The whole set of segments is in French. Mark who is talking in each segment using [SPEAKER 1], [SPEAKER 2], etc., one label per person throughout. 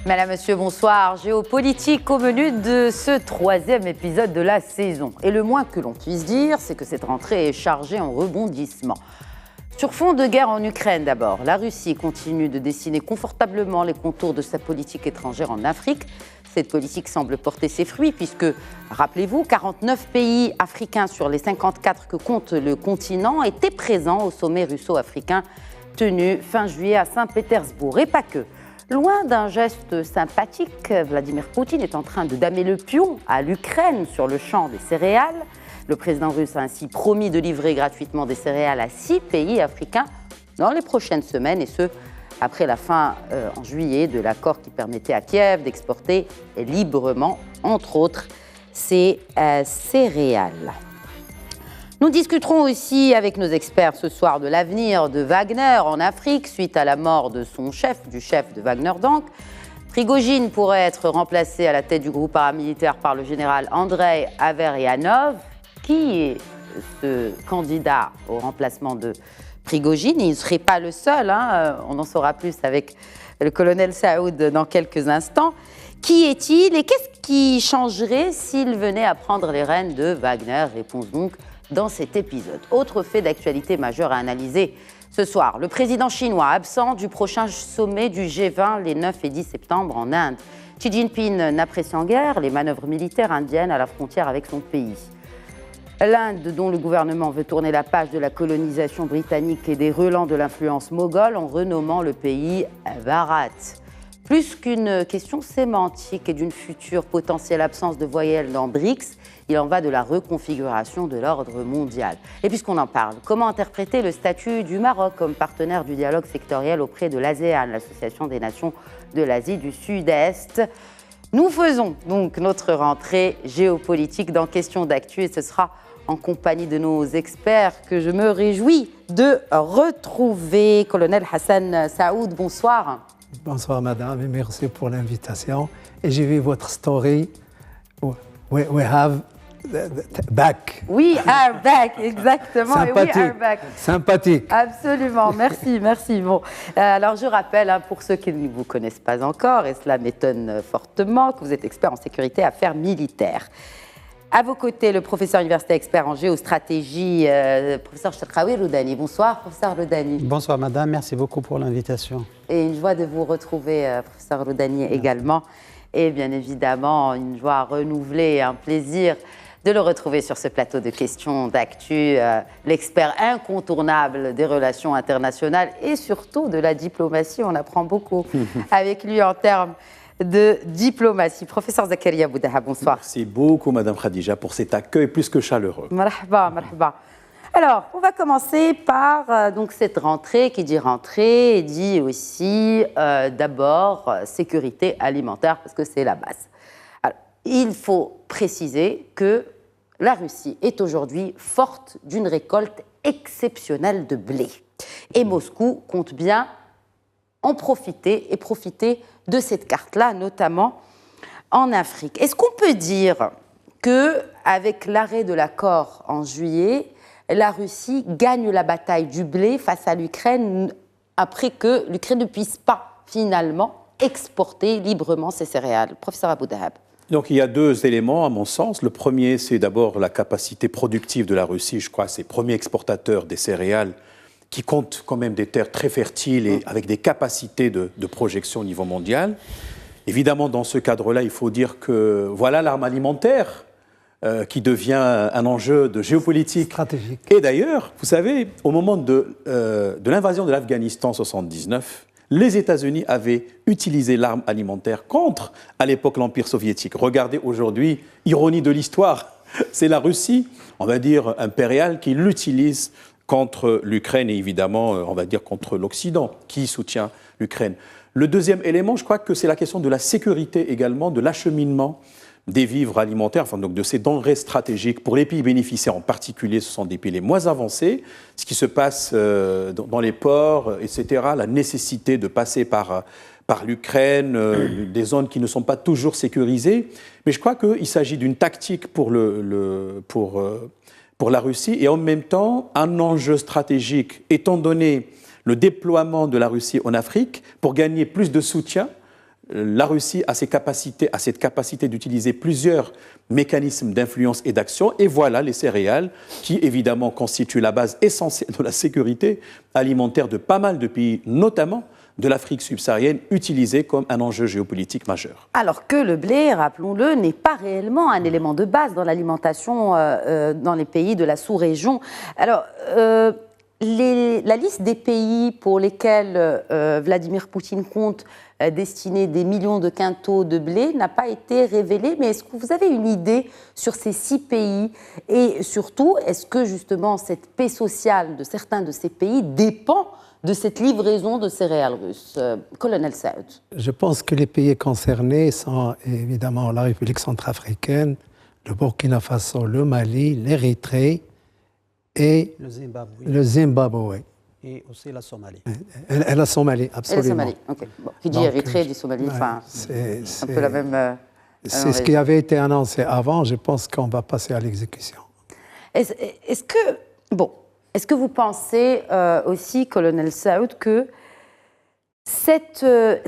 [SPEAKER 1] Madame, Monsieur, bonsoir. Géopolitique au menu de ce troisième épisode de la saison. Et le moins que l'on puisse dire, c'est que cette rentrée est chargée en rebondissements. Sur fond de guerre en Ukraine d'abord, la Russie continue de dessiner confortablement les contours de sa politique étrangère en Afrique. Cette politique semble porter ses fruits puisque, rappelez-vous, 49 pays africains sur les 54 que compte le continent étaient présents au sommet russo-africain tenu fin juillet à Saint-Pétersbourg. Et pas que. Loin d'un geste sympathique, Vladimir Poutine est en train de damer le pion à l'Ukraine sur le champ des céréales. Le président russe a ainsi promis de livrer gratuitement des céréales à 6 pays africains dans les prochaines semaines, et ce, après la fin en juillet de l'accord qui permettait à Kiev d'exporter librement, entre autres, ces céréales. Nous discuterons aussi avec nos experts ce soir de l'avenir de Wagner en Afrique suite à la mort de son chef, du chef de Wagner donc. Prigojine pourrait être remplacé à la tête du groupe paramilitaire par le général Andrei Averyanov. Qui est ce candidat au remplacement de Prigojine? Il ne serait pas le seul, on en saura plus avec le colonel Saoud dans quelques instants. Qui est-il et qu'est-ce qui changerait s'il venait à prendre les rênes de Wagner? Réponse donc dans cet épisode. Autre fait d'actualité majeur à analyser ce soir. Le président chinois absent du prochain sommet du G20 les 9 et 10 septembre en Inde. Xi Jinping n'apprécie en guère les manœuvres militaires indiennes à la frontière avec son pays. L'Inde, dont le gouvernement veut tourner la page de la colonisation britannique et des relents de l'influence moghole en renommant le pays Bharat. Plus qu'une question sémantique et d'une future potentielle absence de voyelles dans BRICS, il en va de la reconfiguration de l'ordre mondial. Et puisqu'on en parle, comment interpréter le statut du Maroc comme partenaire du dialogue sectoriel auprès de l'ASEAN, l'Association des Nations de l'Asie du Sud-Est? Nous faisons donc notre rentrée géopolitique dans Questions d'actu et ce sera en compagnie de nos experts que je me réjouis de retrouver. Colonel Hassan Saoud, bonsoir.
[SPEAKER 2] Bonsoir madame et merci pour l'invitation. Et j'ai vu votre story. We have back.
[SPEAKER 1] We are back, exactement.
[SPEAKER 2] Sympathique.
[SPEAKER 1] We are back.
[SPEAKER 2] Sympathique.
[SPEAKER 1] Absolument, merci. Bon, alors je rappelle, pour ceux qui ne vous connaissent pas encore, et cela m'étonne fortement, que vous êtes expert en sécurité et affaires militaires. À vos côtés, le professeur universitaire expert en géostratégie, professeur Cherkaoui Roudani. Bonsoir, professeur Roudani.
[SPEAKER 3] Bonsoir, madame. Merci beaucoup pour l'invitation.
[SPEAKER 1] Et une joie de vous retrouver, professeur Roudani, également. Et bien évidemment, une joie renouvelée, un plaisir de le retrouver sur ce plateau de questions d'actu, l'expert incontournable des relations internationales et surtout de la diplomatie. On apprend beaucoup avec lui en termes de diplomatie. Professeur Zakaria Boudaha, bonsoir.
[SPEAKER 4] Merci beaucoup, Madame Khadija, pour cet accueil plus que chaleureux.
[SPEAKER 1] Marhaba. Alors, on va commencer par donc cette rentrée. Qui dit rentrée dit aussi d'abord sécurité alimentaire, parce que c'est la base. Alors, il faut préciser que la Russie est aujourd'hui forte d'une récolte exceptionnelle de blé. Et Moscou compte bien en profiter et profiter de cette carte-là, notamment en Afrique. Est-ce qu'on peut dire qu'avec l'arrêt de l'accord en juillet, la Russie gagne la bataille du blé face à l'Ukraine après que l'Ukraine ne puisse pas finalement exporter librement ses céréales? Professeur Abou Dahab.
[SPEAKER 4] Donc il y a deux éléments à mon sens. Le premier, c'est d'abord la capacité productive de la Russie. Je crois que c'est le premier exportateur des céréales qui compte quand même des terres très fertiles et avec des capacités de projection au niveau mondial. Évidemment, dans ce cadre-là, il faut dire que voilà l'arme alimentaire qui devient un enjeu de géopolitique
[SPEAKER 2] stratégique.
[SPEAKER 4] Et d'ailleurs, vous savez, au moment de l'invasion de l'Afghanistan en 1979, les États-Unis avaient utilisé l'arme alimentaire contre, à l'époque, l'Empire soviétique. Regardez aujourd'hui, ironie de l'histoire, c'est la Russie, on va dire, impériale, qui l'utilise contre l'Ukraine et évidemment, on va dire, contre l'Occident, qui soutient l'Ukraine. Le deuxième élément, je crois que c'est la question de la sécurité également, de l'acheminement des vivres alimentaires, enfin, donc de ces denrées stratégiques pour les pays bénéficiaires en particulier, ce sont des pays les moins avancés, ce qui se passe dans les ports, etc., la nécessité de passer par l'Ukraine, des zones qui ne sont pas toujours sécurisées. Mais je crois qu'il s'agit d'une tactique pour pour la Russie et en même temps un enjeu stratégique, étant donné le déploiement de la Russie en Afrique pour gagner plus de soutien. La Russie a cette capacité d'utiliser plusieurs mécanismes d'influence et d'action. Et voilà les céréales qui, évidemment, constituent la base essentielle de la sécurité alimentaire de pas mal de pays, notamment de l'Afrique subsaharienne, utilisées comme un enjeu géopolitique majeur.
[SPEAKER 1] Alors que le blé, rappelons-le, n'est pas réellement un élément de base dans l'alimentation dans les pays de la sous-région. Alors, la liste des pays pour lesquels Vladimir Poutine compte destiner des millions de quintaux de blé n'a pas été révélée. Mais est-ce que vous avez une idée sur ces 6 pays? Et surtout, est-ce que justement cette paix sociale de certains de ces pays dépend de cette livraison de céréales russes? Colonel Saoud.
[SPEAKER 2] Je pense que les pays concernés sont évidemment la République centrafricaine, le Burkina Faso, le Mali, l'Érythrée et le Zimbabwe.
[SPEAKER 3] Et aussi la Somalie.
[SPEAKER 2] Et la Somalie, absolument.
[SPEAKER 1] Et la Somalie, ok. Bon, qui dit Érythrée, dit Somalie, enfin, c'est un peu la même...
[SPEAKER 2] c'est ce qui avait été annoncé avant, je pense qu'on va passer à l'exécution.
[SPEAKER 1] Est-ce que vous pensez aussi, Colonel Saoud, que cette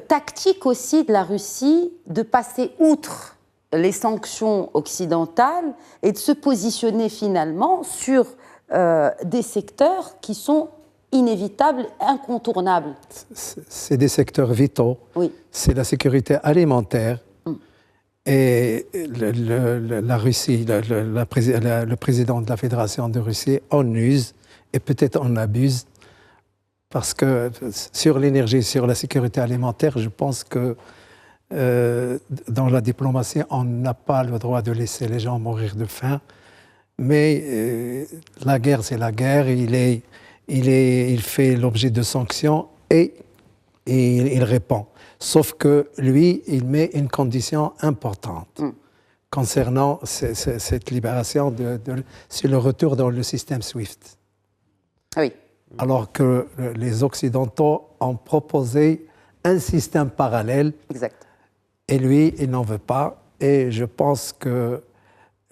[SPEAKER 1] tactique aussi de la Russie de passer outre les sanctions occidentales et de se positionner finalement sur des secteurs qui sont inévitables, incontournables?
[SPEAKER 2] C'est des secteurs vitaux.
[SPEAKER 1] Oui.
[SPEAKER 2] C'est la sécurité alimentaire. Et la Russie, le président de la Fédération de Russie en use et peut-être en abuse, parce que sur l'énergie, sur la sécurité alimentaire, je pense que dans la diplomatie, on n'a pas le droit de laisser les gens mourir de faim. Mais la guerre, c'est la guerre. Il fait l'objet de sanctions et il répond. Sauf que lui, il met une condition importante concernant cette libération sur le retour dans le système SWIFT.
[SPEAKER 1] Oui.
[SPEAKER 2] Alors que les Occidentaux ont proposé un système parallèle.
[SPEAKER 1] Exact.
[SPEAKER 2] Et lui, il n'en veut pas. Et je pense que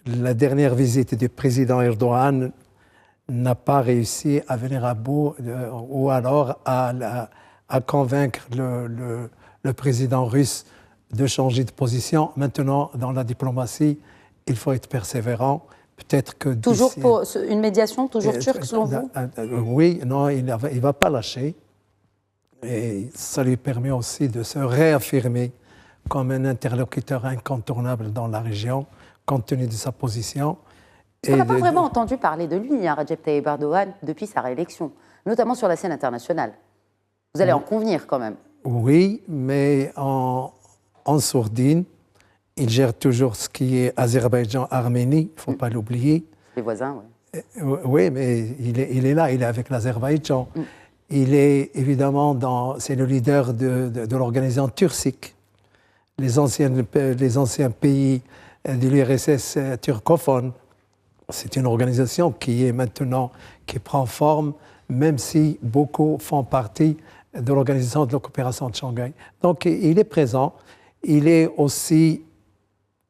[SPEAKER 2] la dernière visite du président Erdogan n'a pas réussi à venir à bout ou alors à convaincre le président russe de changer de position. Maintenant, dans la diplomatie, il faut être persévérant. Peut-être que
[SPEAKER 1] toujours pour une médiation, toujours turque selon vous?
[SPEAKER 2] Oui, non, il ne va pas lâcher. Et ça lui permet aussi de se réaffirmer comme un interlocuteur incontournable dans la région, compte tenu de sa position.
[SPEAKER 1] On n'a pas vraiment entendu parler de lui, Recep Tayyip Erdogan, depuis sa réélection, notamment sur la scène internationale. Vous allez en convenir quand même.
[SPEAKER 2] Oui, mais en sourdine. Il gère toujours ce qui est Azerbaïdjan-Arménie, il ne faut pas l'oublier.
[SPEAKER 1] Les voisins, oui.
[SPEAKER 2] Oui, mais il est là, il est avec l'Azerbaïdjan. Il est évidemment c'est le leader de l'organisation turcique. Les anciens pays de l'URSS turcophone. C'est une organisation qui prend forme, même si beaucoup font partie de l'organisation de la coopération de Shanghai. Donc, il est présent. Il est aussi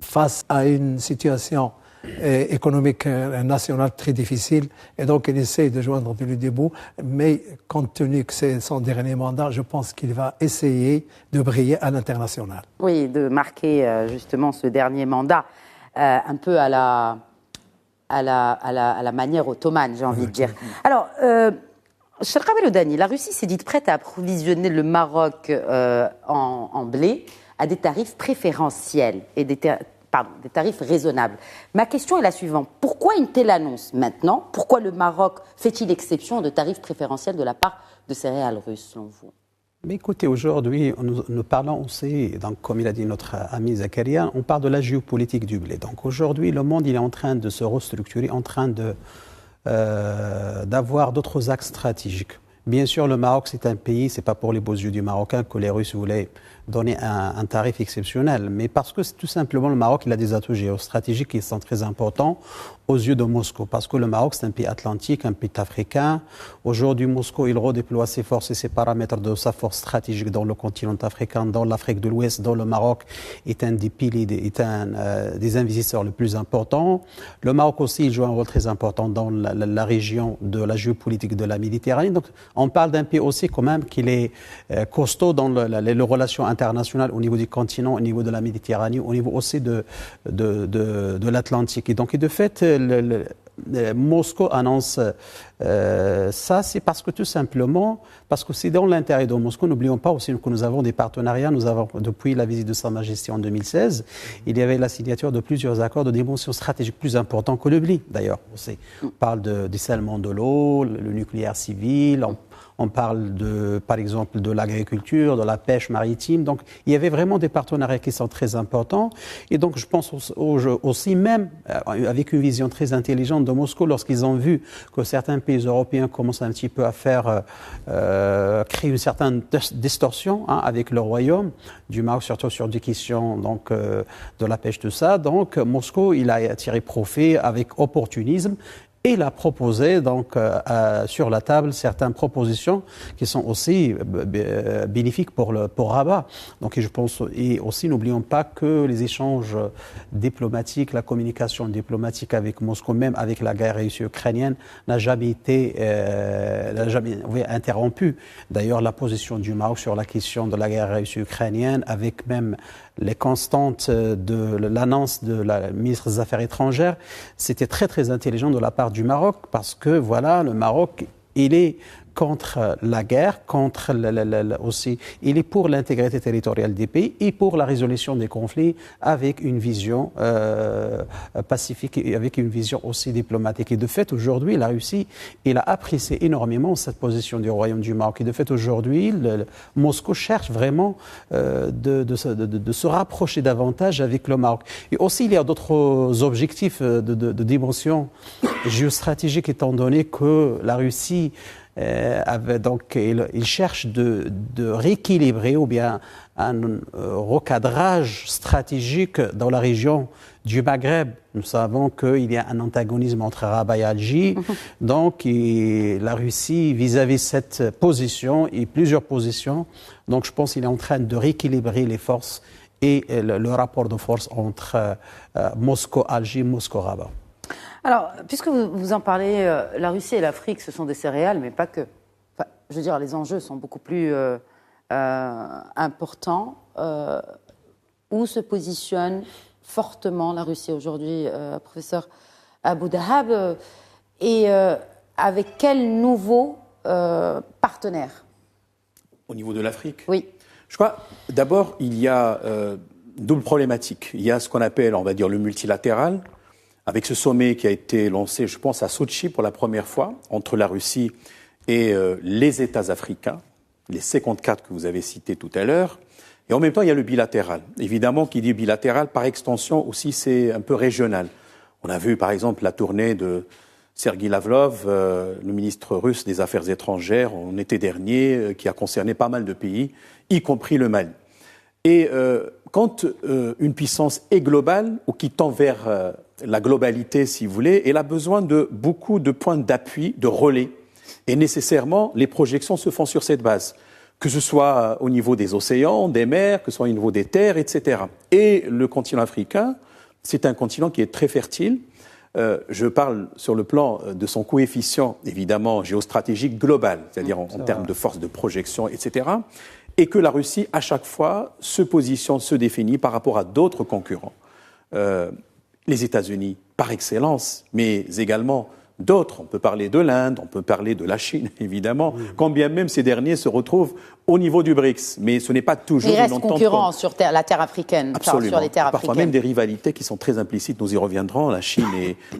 [SPEAKER 2] face à une situation économique nationale très difficile. Et donc, il essaie de joindre du debout. Mais compte tenu que c'est son dernier mandat, je pense qu'il va essayer de briller à l'international.
[SPEAKER 1] Oui, de marquer justement ce dernier mandat un peu à la manière ottomane, j'ai envie de dire. Alors, Chelkhabe Lodani, la Russie s'est dite prête à approvisionner le Maroc en blé à des tarifs préférentiels et des tarifs raisonnables. Ma question est la suivante. Pourquoi une telle annonce maintenant? Pourquoi le Maroc fait-il exception de tarifs préférentiels de la part de céréales russes, selon vous?
[SPEAKER 3] Mais écoutez, aujourd'hui, nous parlons aussi, donc, comme il a dit notre ami Zakaria, on parle de la géopolitique du blé. Donc aujourd'hui, le monde il est en train de se restructurer, en train d'avoir d'autres axes stratégiques. Bien sûr, le Maroc, c'est un pays, ce n'est pas pour les beaux yeux du Marocain que les Russes voulaient donner un tarif exceptionnel. Mais parce que tout simplement, le Maroc, il a des atouts géostratégiques qui sont très importants aux yeux de Moscou. Parce que le Maroc, c'est un pays atlantique, un pays africain. Aujourd'hui, Moscou, il redéploie ses forces et ses paramètres de sa force stratégique dans le continent africain, dans l'Afrique de l'Ouest, dans le Maroc est un des piliers, des investisseurs les plus importants. Le Maroc aussi, il joue un rôle très important dans la région de la géopolitique de la Méditerranée. Donc, on parle d'un pays aussi quand même qu'il est costaud dans les relations internationales au niveau du continent, au niveau de la Méditerranée, au niveau aussi de l'Atlantique. Et donc, de fait, Moscou annonce ça, c'est parce que tout simplement, parce que c'est dans l'intérêt de Moscou. N'oublions pas aussi que nous avons des partenariats. Nous avons, depuis la visite de Sa Majesté en 2016, il y avait la signature de plusieurs accords de dimension stratégique plus importants que le BLI, d'ailleurs. On parle du dessalement de l'eau, le nucléaire civil, on parle par exemple de l'agriculture, de la pêche maritime. Donc, il y avait vraiment des partenariats qui sont très importants. Et donc, je pense aussi, même avec une vision très intelligente de Moscou, lorsqu'ils ont vu que certains pays européens commencent un petit peu à créer une certaine distorsion avec le royaume du Maroc, surtout sur des questions donc, de la pêche, tout ça. Donc, Moscou, il a tiré profit avec opportunisme. Et il a proposé donc sur la table certaines propositions qui sont aussi bénéfiques pour Rabat. Donc je pense, et aussi n'oublions pas que les échanges diplomatiques, la communication diplomatique avec Moscou, même avec la guerre russo-ukrainienne, n'a jamais été interrompue. D'ailleurs, la position du Maroc sur la question de la guerre russo-ukrainienne, avec même les constantes de l'annonce de la ministre des Affaires étrangères, c'était très très intelligent de la part du Maroc, parce que voilà, le Maroc, il est contre la guerre, aussi, il est pour l'intégrité territoriale des pays et pour la résolution des conflits avec une vision pacifique et avec une vision aussi diplomatique. Et de fait, aujourd'hui, la Russie, il a apprécié énormément cette position du Royaume du Maroc. Et de fait, aujourd'hui, Moscou cherche vraiment de se rapprocher davantage avec le Maroc. Et aussi, il y a d'autres objectifs de dimension géostratégique, étant donné que la Russie donc, il cherche de rééquilibrer ou bien un recadrage stratégique dans la région du Maghreb. Nous savons qu'il y a un antagonisme entre Rabat et Alger. Donc, la Russie, vis-à-vis de cette position et plusieurs positions, donc je pense qu'il est en train de rééquilibrer les forces et le rapport de force entre Moscou-Alger, Moscou-Rabat.
[SPEAKER 1] Alors, puisque vous en parlez, la Russie et l'Afrique, ce sont des céréales, mais pas que. Enfin, je veux dire, les enjeux sont beaucoup plus importants. Où se positionne fortement la Russie aujourd'hui, professeur Abou Dahab, et avec quels nouveaux partenaires?
[SPEAKER 4] Au niveau de l'Afrique?
[SPEAKER 1] Oui.
[SPEAKER 4] Je crois, d'abord, il y a double problématique. Il y a ce qu'on appelle, on va dire, le multilatéral, avec ce sommet qui a été lancé, je pense, à Sochi pour la première fois, entre la Russie et les États africains, les 54 que vous avez cités tout à l'heure. Et en même temps, il y a le bilatéral. Évidemment, qui dit bilatéral, par extension aussi, c'est un peu régional. On a vu, par exemple, la tournée de Sergueï Lavrov, le ministre russe des Affaires étrangères, en été dernier, qui a concerné pas mal de pays, y compris le Mali. Et quand une puissance est globale, ou qui tend vers la globalité, si vous voulez, elle a besoin de beaucoup de points d'appui, de relais. Et nécessairement, les projections se font sur cette base, que ce soit au niveau des océans, des mers, que ce soit au niveau des terres, etc. Et le continent africain, c'est un continent qui est très fertile. Je parle sur le plan de son coefficient, évidemment, géostratégique global, c'est-à-dire en termes de force de projection, etc. Et que la Russie, à chaque fois, se positionne, se définit par rapport à d'autres concurrents. Les États-Unis, par excellence, mais également d'autres. On peut parler de l'Inde, on peut parler de la Chine, évidemment, quand bien même ces derniers se retrouvent au niveau du BRICS. Mais ce n'est pas toujours une entente.
[SPEAKER 1] Il reste concurrent sur la terre africaine.
[SPEAKER 4] Absolument.
[SPEAKER 1] Sur les terres africaines.
[SPEAKER 4] Parfois même des rivalités qui sont très implicites. Nous y reviendrons, la Chine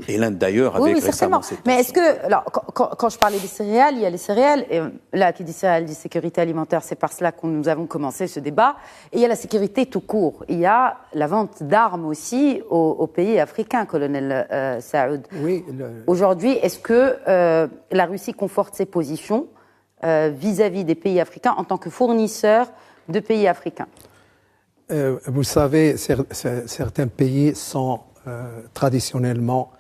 [SPEAKER 4] et l'Inde d'ailleurs, avec récemment cette tension.
[SPEAKER 1] Mais est-ce que, alors, quand je parlais des céréales, il y a les céréales, et là, qui dit céréales, dit sécurité alimentaire, c'est par cela que nous avons commencé ce débat, et il y a la sécurité tout court. Il y a la vente d'armes aussi aux pays africains, colonel Saoud.
[SPEAKER 2] Oui.
[SPEAKER 1] Aujourd'hui, est-ce que la Russie conforte ses positions vis-à-vis des pays africains en tant que fournisseur de pays africains?
[SPEAKER 2] Vous savez, certains pays sont traditionnellement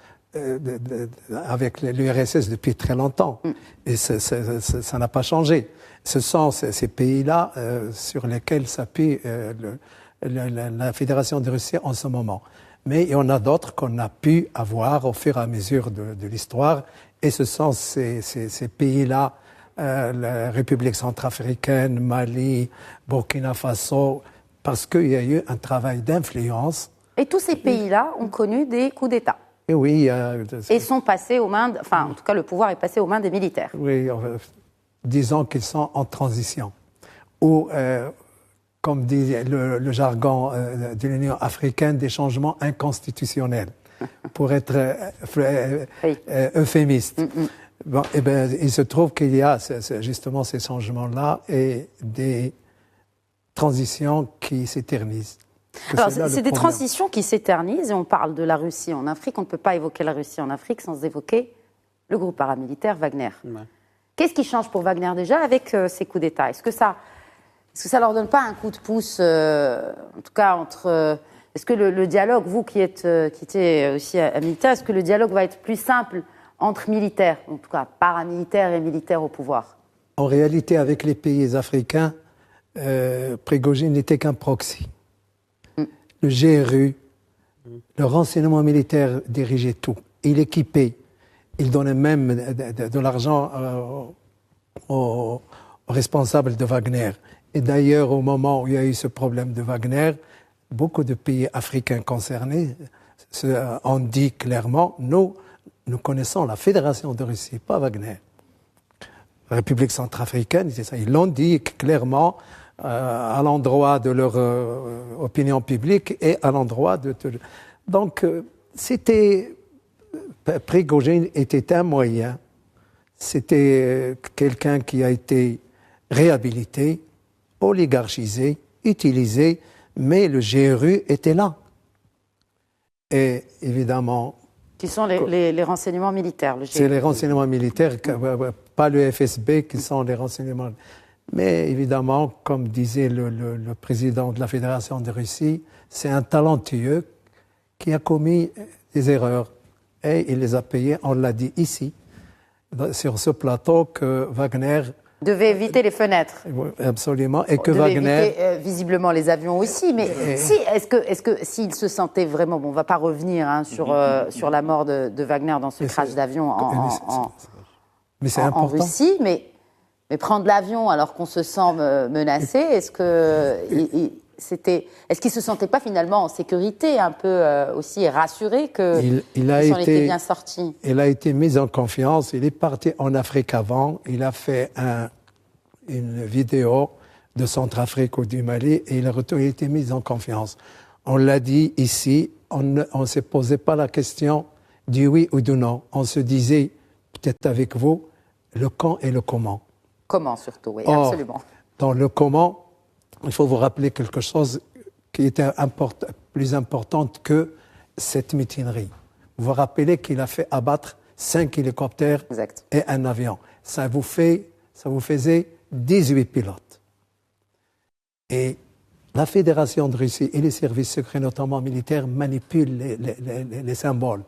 [SPEAKER 2] avec l'URSS depuis très longtemps. Et ça n'a pas changé. Ce sont ces pays-là sur lesquels s'appuie la Fédération de Russie en ce moment. Mais il y en a d'autres qu'on a pu avoir au fur et à mesure de l'histoire. Et ce sont ces pays-là, la République centrafricaine, Mali, Burkina Faso, parce qu'il y a eu un travail d'influence.
[SPEAKER 1] Et tous ces pays-là ont connu des coups d'État.
[SPEAKER 2] Et oui.
[SPEAKER 1] Et sont passés aux mains, en tout cas le pouvoir est passé aux mains des militaires.
[SPEAKER 2] Oui, disons qu'ils sont en transition. Ou, comme dit le jargon de l'Union africaine, des changements inconstitutionnels, pour être euphémiste. Bon, eh ben, il se trouve qu'il y a justement ces changements-là et des transitions qui s'éternisent.
[SPEAKER 1] Alors, c'est des transitions qui s'éternisent et on parle de la Russie en Afrique. On ne peut pas évoquer la Russie en Afrique sans évoquer le groupe paramilitaire Wagner. Ouais. Qu'est-ce qui change pour Wagner déjà avec ces coups d'État? Est-ce que ça leur donne pas un coup de pouce, en tout cas entre... est-ce que le dialogue, vous qui étiez aussi militaire, est-ce que le dialogue va être plus simple entre militaires, en tout cas paramilitaires et militaires au pouvoir?
[SPEAKER 2] En réalité, avec les pays africains, Prigojine n'était qu'un proxy. Le GRU, le renseignement militaire dirigeait tout. Il équipait. Il donnait même de l'argent aux responsables de Wagner. Et d'ailleurs, au moment où il y a eu ce problème de Wagner, beaucoup de pays africains concernés ont dit clairement, nous connaissons la Fédération de Russie, pas Wagner. La République centrafricaine, c'est ça. Ils l'ont dit clairement à l'endroit de leur opinion publique et à l'endroit de... Donc, Prigojine était un moyen. C'était quelqu'un qui a été réhabilité, oligarchisé, utilisé, mais le GRU était là. Et évidemment...
[SPEAKER 1] Qui sont les renseignements militaires, le GRU.
[SPEAKER 2] C'est les renseignements militaires, pas le FSB, qui sont les renseignements... Mais évidemment, comme disait le président de la Fédération de Russie, c'est un talentueux qui a commis des erreurs. Et il les a payées, on l'a dit ici, sur ce plateau, que Wagner...
[SPEAKER 1] devait éviter les fenêtres.
[SPEAKER 2] Absolument. Et que Wagner...
[SPEAKER 1] éviter, visiblement les avions aussi. Mais est-ce que s'il se sentait vraiment... Bon, on ne va pas revenir sur la mort de Wagner dans ce crash d'avion en Russie, mais prendre l'avion alors qu'on se sent menacé, est-ce qu'il se sentait pas finalement en sécurité, un peu aussi, et rassuré qu'il s'en était bien sorti?
[SPEAKER 2] Il a été mis en confiance. Il est parti en Afrique avant. Il a fait une vidéo de Centrafrique ou du Mali et il a été mis en confiance. On l'a dit ici, on ne se posait pas la question du oui ou du non. On se disait, peut-être avec vous, le quand et le comment.
[SPEAKER 1] Comment surtout, oui,
[SPEAKER 2] Or,
[SPEAKER 1] absolument.
[SPEAKER 2] Dans le comment, il faut vous rappeler quelque chose qui était plus important que cette mutinerie. Vous vous rappelez qu'il a fait abattre 5 hélicoptères
[SPEAKER 1] exact.
[SPEAKER 2] Et un avion. Ça vous faisait 18 pilotes. Et la Fédération de Russie et les services secrets, notamment militaires, manipulent les symboles.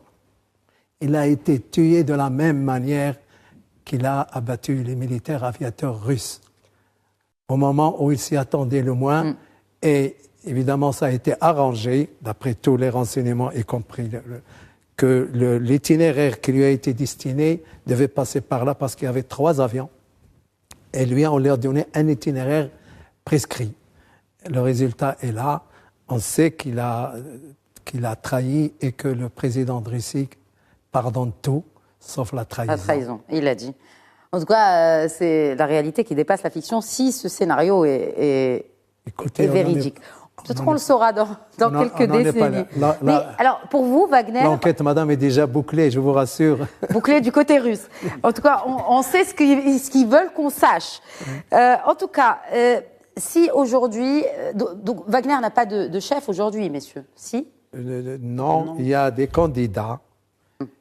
[SPEAKER 2] Il a été tué de la même manière qu'il a abattu les militaires aviateurs russes, au moment où il s'y attendait le moins. Et évidemment, ça a été arrangé, d'après tous les renseignements, y compris que l'itinéraire qui lui a été destiné devait passer par là parce qu'il y avait 3 avions. Et lui, on leur donnait un itinéraire prescrit. Le résultat est là. On sait qu'il a trahi et que le président de Russie pardonne tout, sauf la trahison.
[SPEAKER 1] La trahison, il l'a dit. En tout cas, c'est la réalité qui dépasse la fiction si ce scénario est véridique. Peut-être qu'on le saura dans quelques décennies. Mais alors, pour vous, Wagner...
[SPEAKER 2] L'enquête, madame, est déjà bouclée, je vous rassure.
[SPEAKER 1] Bouclée du côté russe. En tout cas, on sait ce qu'ils veulent qu'on sache. En tout cas, si aujourd'hui... Donc, Wagner n'a pas de chef aujourd'hui, messieurs. Si?
[SPEAKER 2] Non, il y a des candidats.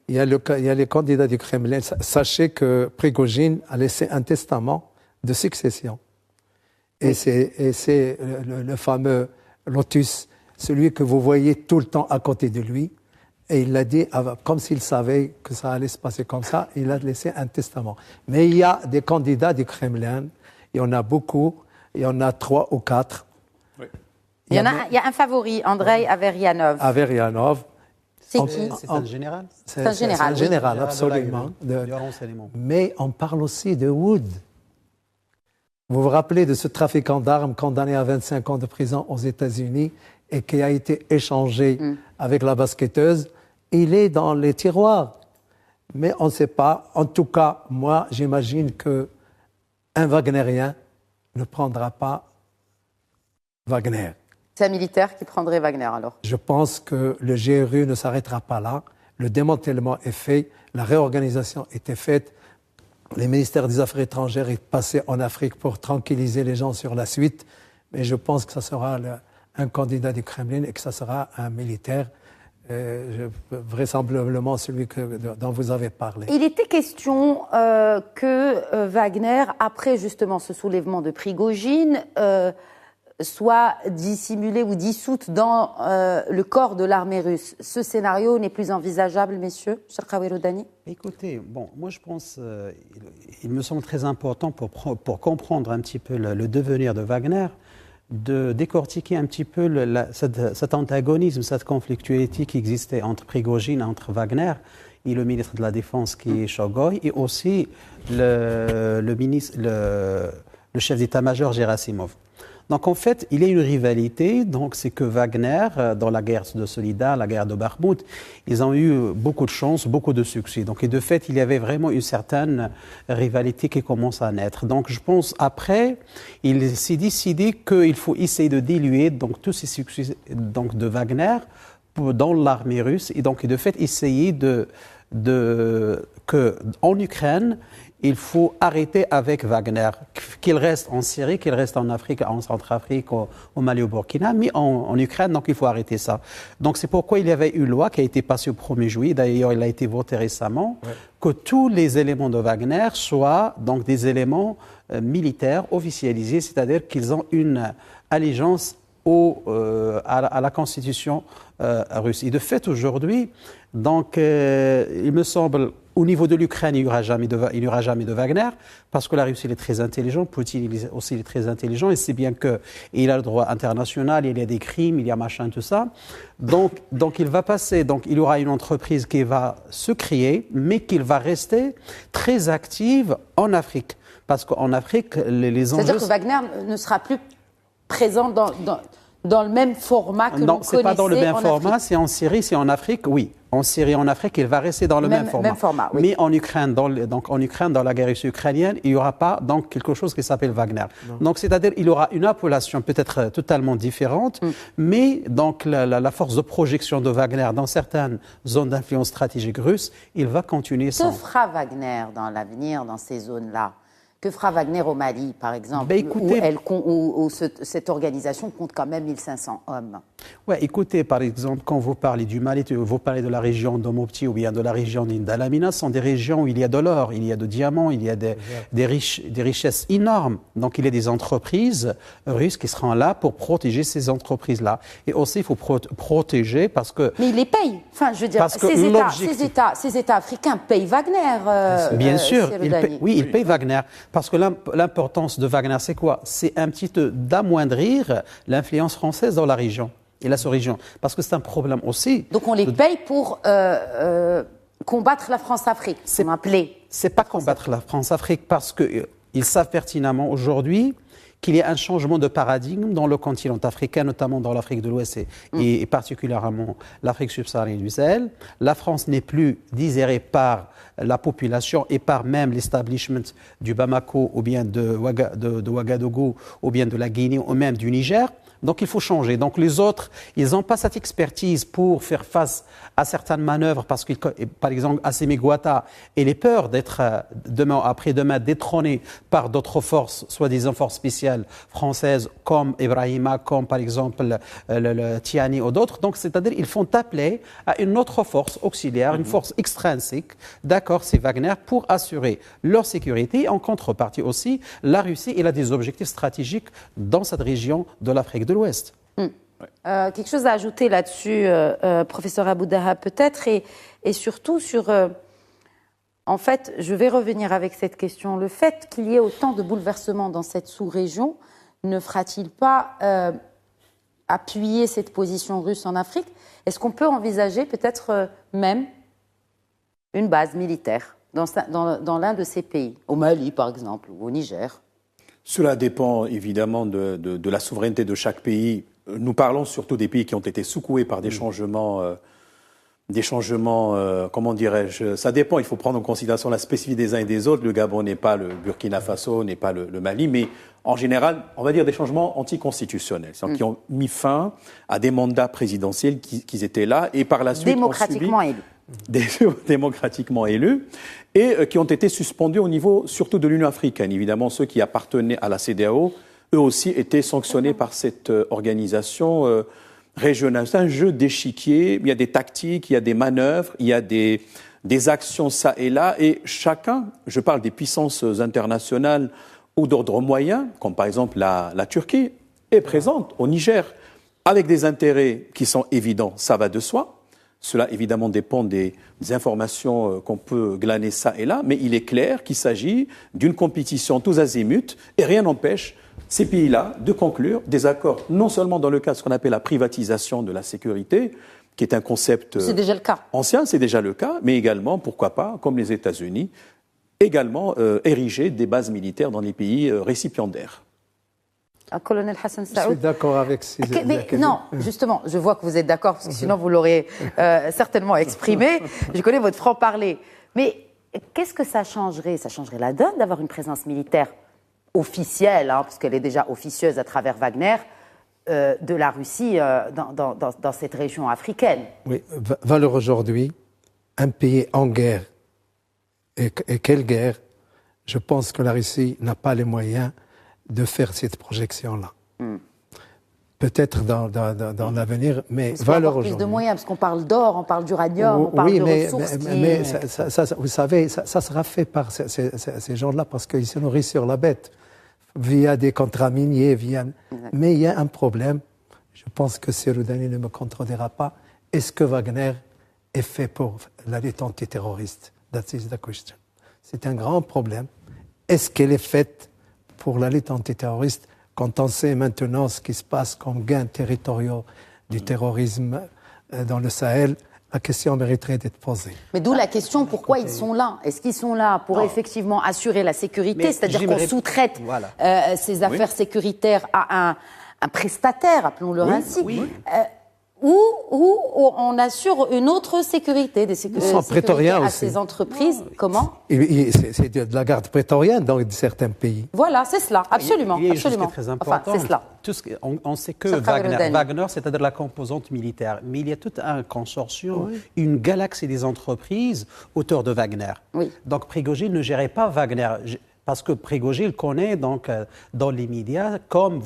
[SPEAKER 2] Il y a les candidats du Kremlin. Sachez que Prigojine a laissé un testament de succession. Et c'est le fameux Lotus, celui que vous voyez tout le temps à côté de lui. Et il l'a dit comme s'il savait que ça allait se passer comme ça. Il a laissé un testament. Mais il y a des candidats du Kremlin. Il y en a beaucoup. Il y en a 3 ou 4.
[SPEAKER 4] Oui.
[SPEAKER 1] Il y a un favori, Andrei Averyanov.
[SPEAKER 2] Averyanov.
[SPEAKER 1] C'est qui?
[SPEAKER 3] C'est un général.
[SPEAKER 1] C'est un général,
[SPEAKER 2] C'est un
[SPEAKER 1] oui.
[SPEAKER 2] général, absolument.
[SPEAKER 3] Du renseignement.
[SPEAKER 2] Mais on parle aussi de Wood. Vous vous rappelez de ce trafiquant d'armes condamné à 25 ans de prison aux États-Unis et qui a été échangé avec la basketteuse? Il est dans les tiroirs. Mais on ne sait pas. En tout cas, moi, j'imagine qu'un Wagnérien ne prendra pas Wagner.
[SPEAKER 1] C'est un militaire qui prendrait Wagner, alors.
[SPEAKER 2] Je pense que le GRU ne s'arrêtera pas là. Le démantèlement est fait, la réorganisation était faite. Les ministères des Affaires étrangères est passé en Afrique pour tranquilliser les gens sur la suite. Mais je pense que ça sera un candidat du Kremlin et que ça sera un militaire, vraisemblablement celui dont vous avez parlé.
[SPEAKER 1] Il était question que Wagner, après justement ce soulèvement de Prigojine, soit dissimulé ou dissoute dans le corps de l'armée russe. Ce scénario n'est plus envisageable, messieurs, Cherkaoui Roudani?
[SPEAKER 3] Écoutez, bon, moi je pense, il me semble très important pour comprendre un petit peu le devenir de Wagner, de décortiquer un petit peu cet antagonisme, cette conflictualité qui existait entre Prigojine, entre Wagner et le ministre de la Défense qui est Chogoy, et aussi le chef d'état-major Gerasimov. Donc en fait, il y a une rivalité, donc c'est que Wagner, dans la guerre de Solidar, la guerre de Bakhmout, ils ont eu beaucoup de chance, beaucoup de succès. Donc et de fait, il y avait vraiment une certaine rivalité qui commence à naître. Donc je pense après, il s'est décidé qu'il faut essayer de diluer donc tous ces succès donc de Wagner dans l'armée russe et donc de fait essayer que en Ukraine il faut arrêter avec Wagner, qu'il reste en Syrie, qu'il reste en Afrique, en Centrafrique, au Mali, au Burkina, mais en Ukraine, donc il faut arrêter ça. Donc c'est pourquoi il y avait une loi qui a été passée au 1er juillet, d'ailleurs il a été voté récemment, que tous les éléments de Wagner soient donc des éléments militaires officialisés, c'est-à-dire qu'ils ont une allégeance à la constitution russe. Et de fait, aujourd'hui, donc, il me semble, au niveau de l'Ukraine, il n'y aura jamais de Wagner, parce que la Russie est très intelligente, Poutine aussi est très intelligent, et c'est bien qu'il a le droit international, il y a des crimes, il y a machin, tout ça. Donc il va passer, donc il y aura une entreprise qui va se créer, mais qui va rester très active en Afrique. Parce qu'en Afrique, les enjeux...
[SPEAKER 1] C'est-à-dire que Wagner ne sera plus présent dans le même format que l'on connaissait.
[SPEAKER 3] Non, ce n'est pas dans le même format, c'est en Syrie, c'est en Afrique, oui. En Syrie, en Afrique, il va rester dans le même format.
[SPEAKER 1] Oui.
[SPEAKER 3] Mais en Ukraine, dans la guerre ukrainienne, il n'y aura pas donc, quelque chose qui s'appelle Wagner. Non. Donc, c'est-à-dire il y aura une appellation peut-être totalement différente, mais donc, la force de projection de Wagner dans certaines zones d'influence stratégique russe, il va continuer ça.
[SPEAKER 1] Que fera Wagner dans l'avenir, dans ces zones-là ? Que fera Wagner au Mali, par exemple, où cette organisation compte quand même 1500 hommes?
[SPEAKER 3] Oui, écoutez, par exemple, quand vous parlez du Mali, vous parlez de la région de Mopti ou bien de la région d'Indalamina, ce sont des régions où il y a de l'or, il y a de diamants, il y a des richesses énormes. Donc, il y a des entreprises russes qui seront là pour protéger ces entreprises-là. Et aussi, il faut protéger parce que...
[SPEAKER 1] Mais ils les payent. Enfin, je veux dire, ces États africains payent Wagner.
[SPEAKER 3] Bien sûr, ils payent Wagner. Parce que l'importance de Wagner, c'est quoi? C'est un petit peu d'amoindrir l'influence française dans la région et la sous-région. Parce que c'est un problème aussi.
[SPEAKER 1] Donc on les paye pour combattre la France-Afrique,
[SPEAKER 3] c'est pas combattre la France-Afrique parce qu'ils savent pertinemment aujourd'hui qu'il y a un changement de paradigme dans le continent africain, notamment dans l'Afrique de l'Ouest et particulièrement l'Afrique subsaharienne du Sahel. La France n'est plus désirée par la population et par même l'establishment du Bamako ou bien de Ouagadougou ou bien de la Guinée ou même du Niger. Donc il faut changer. Donc les autres, ils n'ont pas cette expertise pour faire face à certaines manœuvres parce que, par exemple, Assimi Goïta, il a peur d'être après-demain détrôné par d'autres forces, soit des forces spéciales françaises comme Ibrahima, comme par exemple le Tiani ou d'autres. Donc c'est-à-dire ils font appeler à une autre force auxiliaire, une force extrinsique, d'accord, c'est Wagner, pour assurer leur sécurité. En contrepartie aussi, la Russie, elle a des objectifs stratégiques dans cette région de l'Afrique de l'Ouest.
[SPEAKER 1] Quelque chose à ajouter là-dessus, professeur Abou-Dahab, peut-être, et surtout sur... en fait, je vais revenir avec cette question. Le fait qu'il y ait autant de bouleversements dans cette sous-région ne fera-t-il pas appuyer cette position russe en Afrique? Est-ce qu'on peut envisager peut-être même une base militaire dans l'un de ces pays, au Mali par exemple, ou au Niger?
[SPEAKER 4] Cela dépend évidemment de la souveraineté de chaque pays. Nous parlons surtout des pays qui ont été secoués par des changements, comment dirais-je, ça dépend, il faut prendre en considération la spécificité des uns et des autres. Le Gabon n'est pas le Burkina Faso, n'est pas le Mali, mais en général, on va dire des changements anticonstitutionnels, qui ont mis fin à des mandats présidentiels qui étaient là et par la suite
[SPEAKER 1] démocratiquement élus.
[SPEAKER 4] Démocratiquement élus et qui ont été suspendus au niveau surtout de l'Union africaine. Évidemment, ceux qui appartenaient à la CEDEAO, eux aussi étaient sanctionnés par cette organisation régionale. C'est un jeu d'échiquier, il y a des tactiques, il y a des manœuvres, il y a des actions ça et là, et chacun, je parle des puissances internationales ou d'ordre moyen, comme par exemple la Turquie, est présente au Niger, avec des intérêts qui sont évidents, ça va de soi. Cela, évidemment, dépend des informations qu'on peut glaner ça et là, mais il est clair qu'il s'agit d'une compétition tous azimuts et rien n'empêche ces pays-là de conclure des accords, non seulement dans le cadre de ce qu'on appelle la privatisation de la sécurité, qui est un concept
[SPEAKER 1] c'est déjà le cas.
[SPEAKER 4] Ancien, c'est déjà le cas, mais également, pourquoi pas, comme les États-Unis, également ériger des bases militaires dans les pays récipiendaires.
[SPEAKER 1] Colonel Hassan
[SPEAKER 2] Je
[SPEAKER 1] Saoud.
[SPEAKER 2] suis d'accord avec ces...
[SPEAKER 1] Mais non, justement, je vois que vous êtes d'accord, parce que sinon vous l'aurez certainement exprimé. Je connais votre franc-parler. Mais qu'est-ce que ça changerait? Ça changerait la donne d'avoir une présence militaire officielle, parce qu'elle est déjà officieuse à travers Wagner, de la Russie dans cette région africaine.
[SPEAKER 2] Oui, valeur aujourd'hui, un pays en guerre, et quelle guerre? Je pense que la Russie n'a pas les moyens de faire cette projection-là. Peut-être dans l'avenir, mais valeur aujourd'hui.
[SPEAKER 1] Plus de moyens, parce qu'on parle d'or, on parle d'uranium, on parle de ressources.
[SPEAKER 2] Mais ça, vous savez, ça sera fait par ces gens-là parce qu'ils se nourrissent sur la bête, via des contrats miniers, Mais il y a un problème, je pense que Seroudani ne me contredira pas. Est-ce que Wagner est fait pour la lutte antiterroriste? That is the question. C'est un grand problème. Est-ce qu'elle est faite pour la lutte antiterroriste quand on sait maintenant ce qui se passe comme gains territoriaux du terrorisme dans le Sahel? La question mériterait d'être posée.
[SPEAKER 1] Mais d'où la question, pourquoi ils sont là? Est-ce qu'ils sont là pour effectivement assurer la sécurité, c'est-à-dire qu'on sous-traite ces affaires sécuritaires à un prestataire, appelons-le ainsi, ou on assure une autre sécurité, des sécurités à ces entreprises? Comment?
[SPEAKER 2] C'est de la garde prétorienne dans certains pays.
[SPEAKER 1] Voilà, c'est cela, absolument.
[SPEAKER 3] Il est
[SPEAKER 1] absolument.
[SPEAKER 3] Très important.
[SPEAKER 1] Enfin, c'est cela.
[SPEAKER 3] On sait que Wagner, c'est-à-dire la composante militaire, mais il y a tout un consortium, une galaxie des entreprises autour de Wagner.
[SPEAKER 1] Oui.
[SPEAKER 3] Donc Prigojine ne gérait pas Wagner. Parce que Prigojine connaît donc dans les médias comme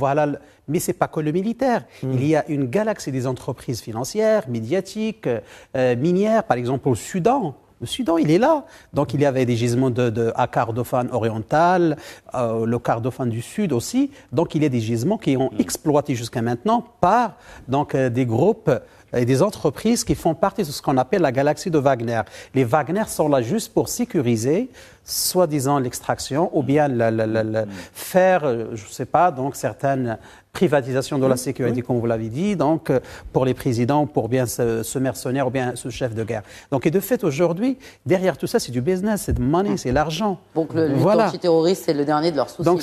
[SPEAKER 3] mais c'est pas que le militaire. Il y a une galaxie des entreprises financières, médiatiques, minières, par exemple au Soudan. Le Soudan, il est là. Donc il y avait des gisements à Kordofan oriental, le Kordofan du Sud aussi. Donc il y a des gisements qui ont exploité jusqu'à maintenant par des groupes et des entreprises qui font partie de ce qu'on appelle la galaxie de Wagner. Les Wagner sont là juste pour sécuriser, soi-disant, l'extraction ou bien faire, je ne sais pas, donc certaines privatisations de la sécurité, comme vous l'avez dit, donc pour les présidents, pour bien ce mercenaire ou bien ce chef de guerre. Donc, et de fait, aujourd'hui, derrière tout ça, c'est du business, c'est de money, c'est l'argent.
[SPEAKER 1] Donc, le lutte antiterroriste, c'est le dernier de leurs soucis.
[SPEAKER 3] Donc,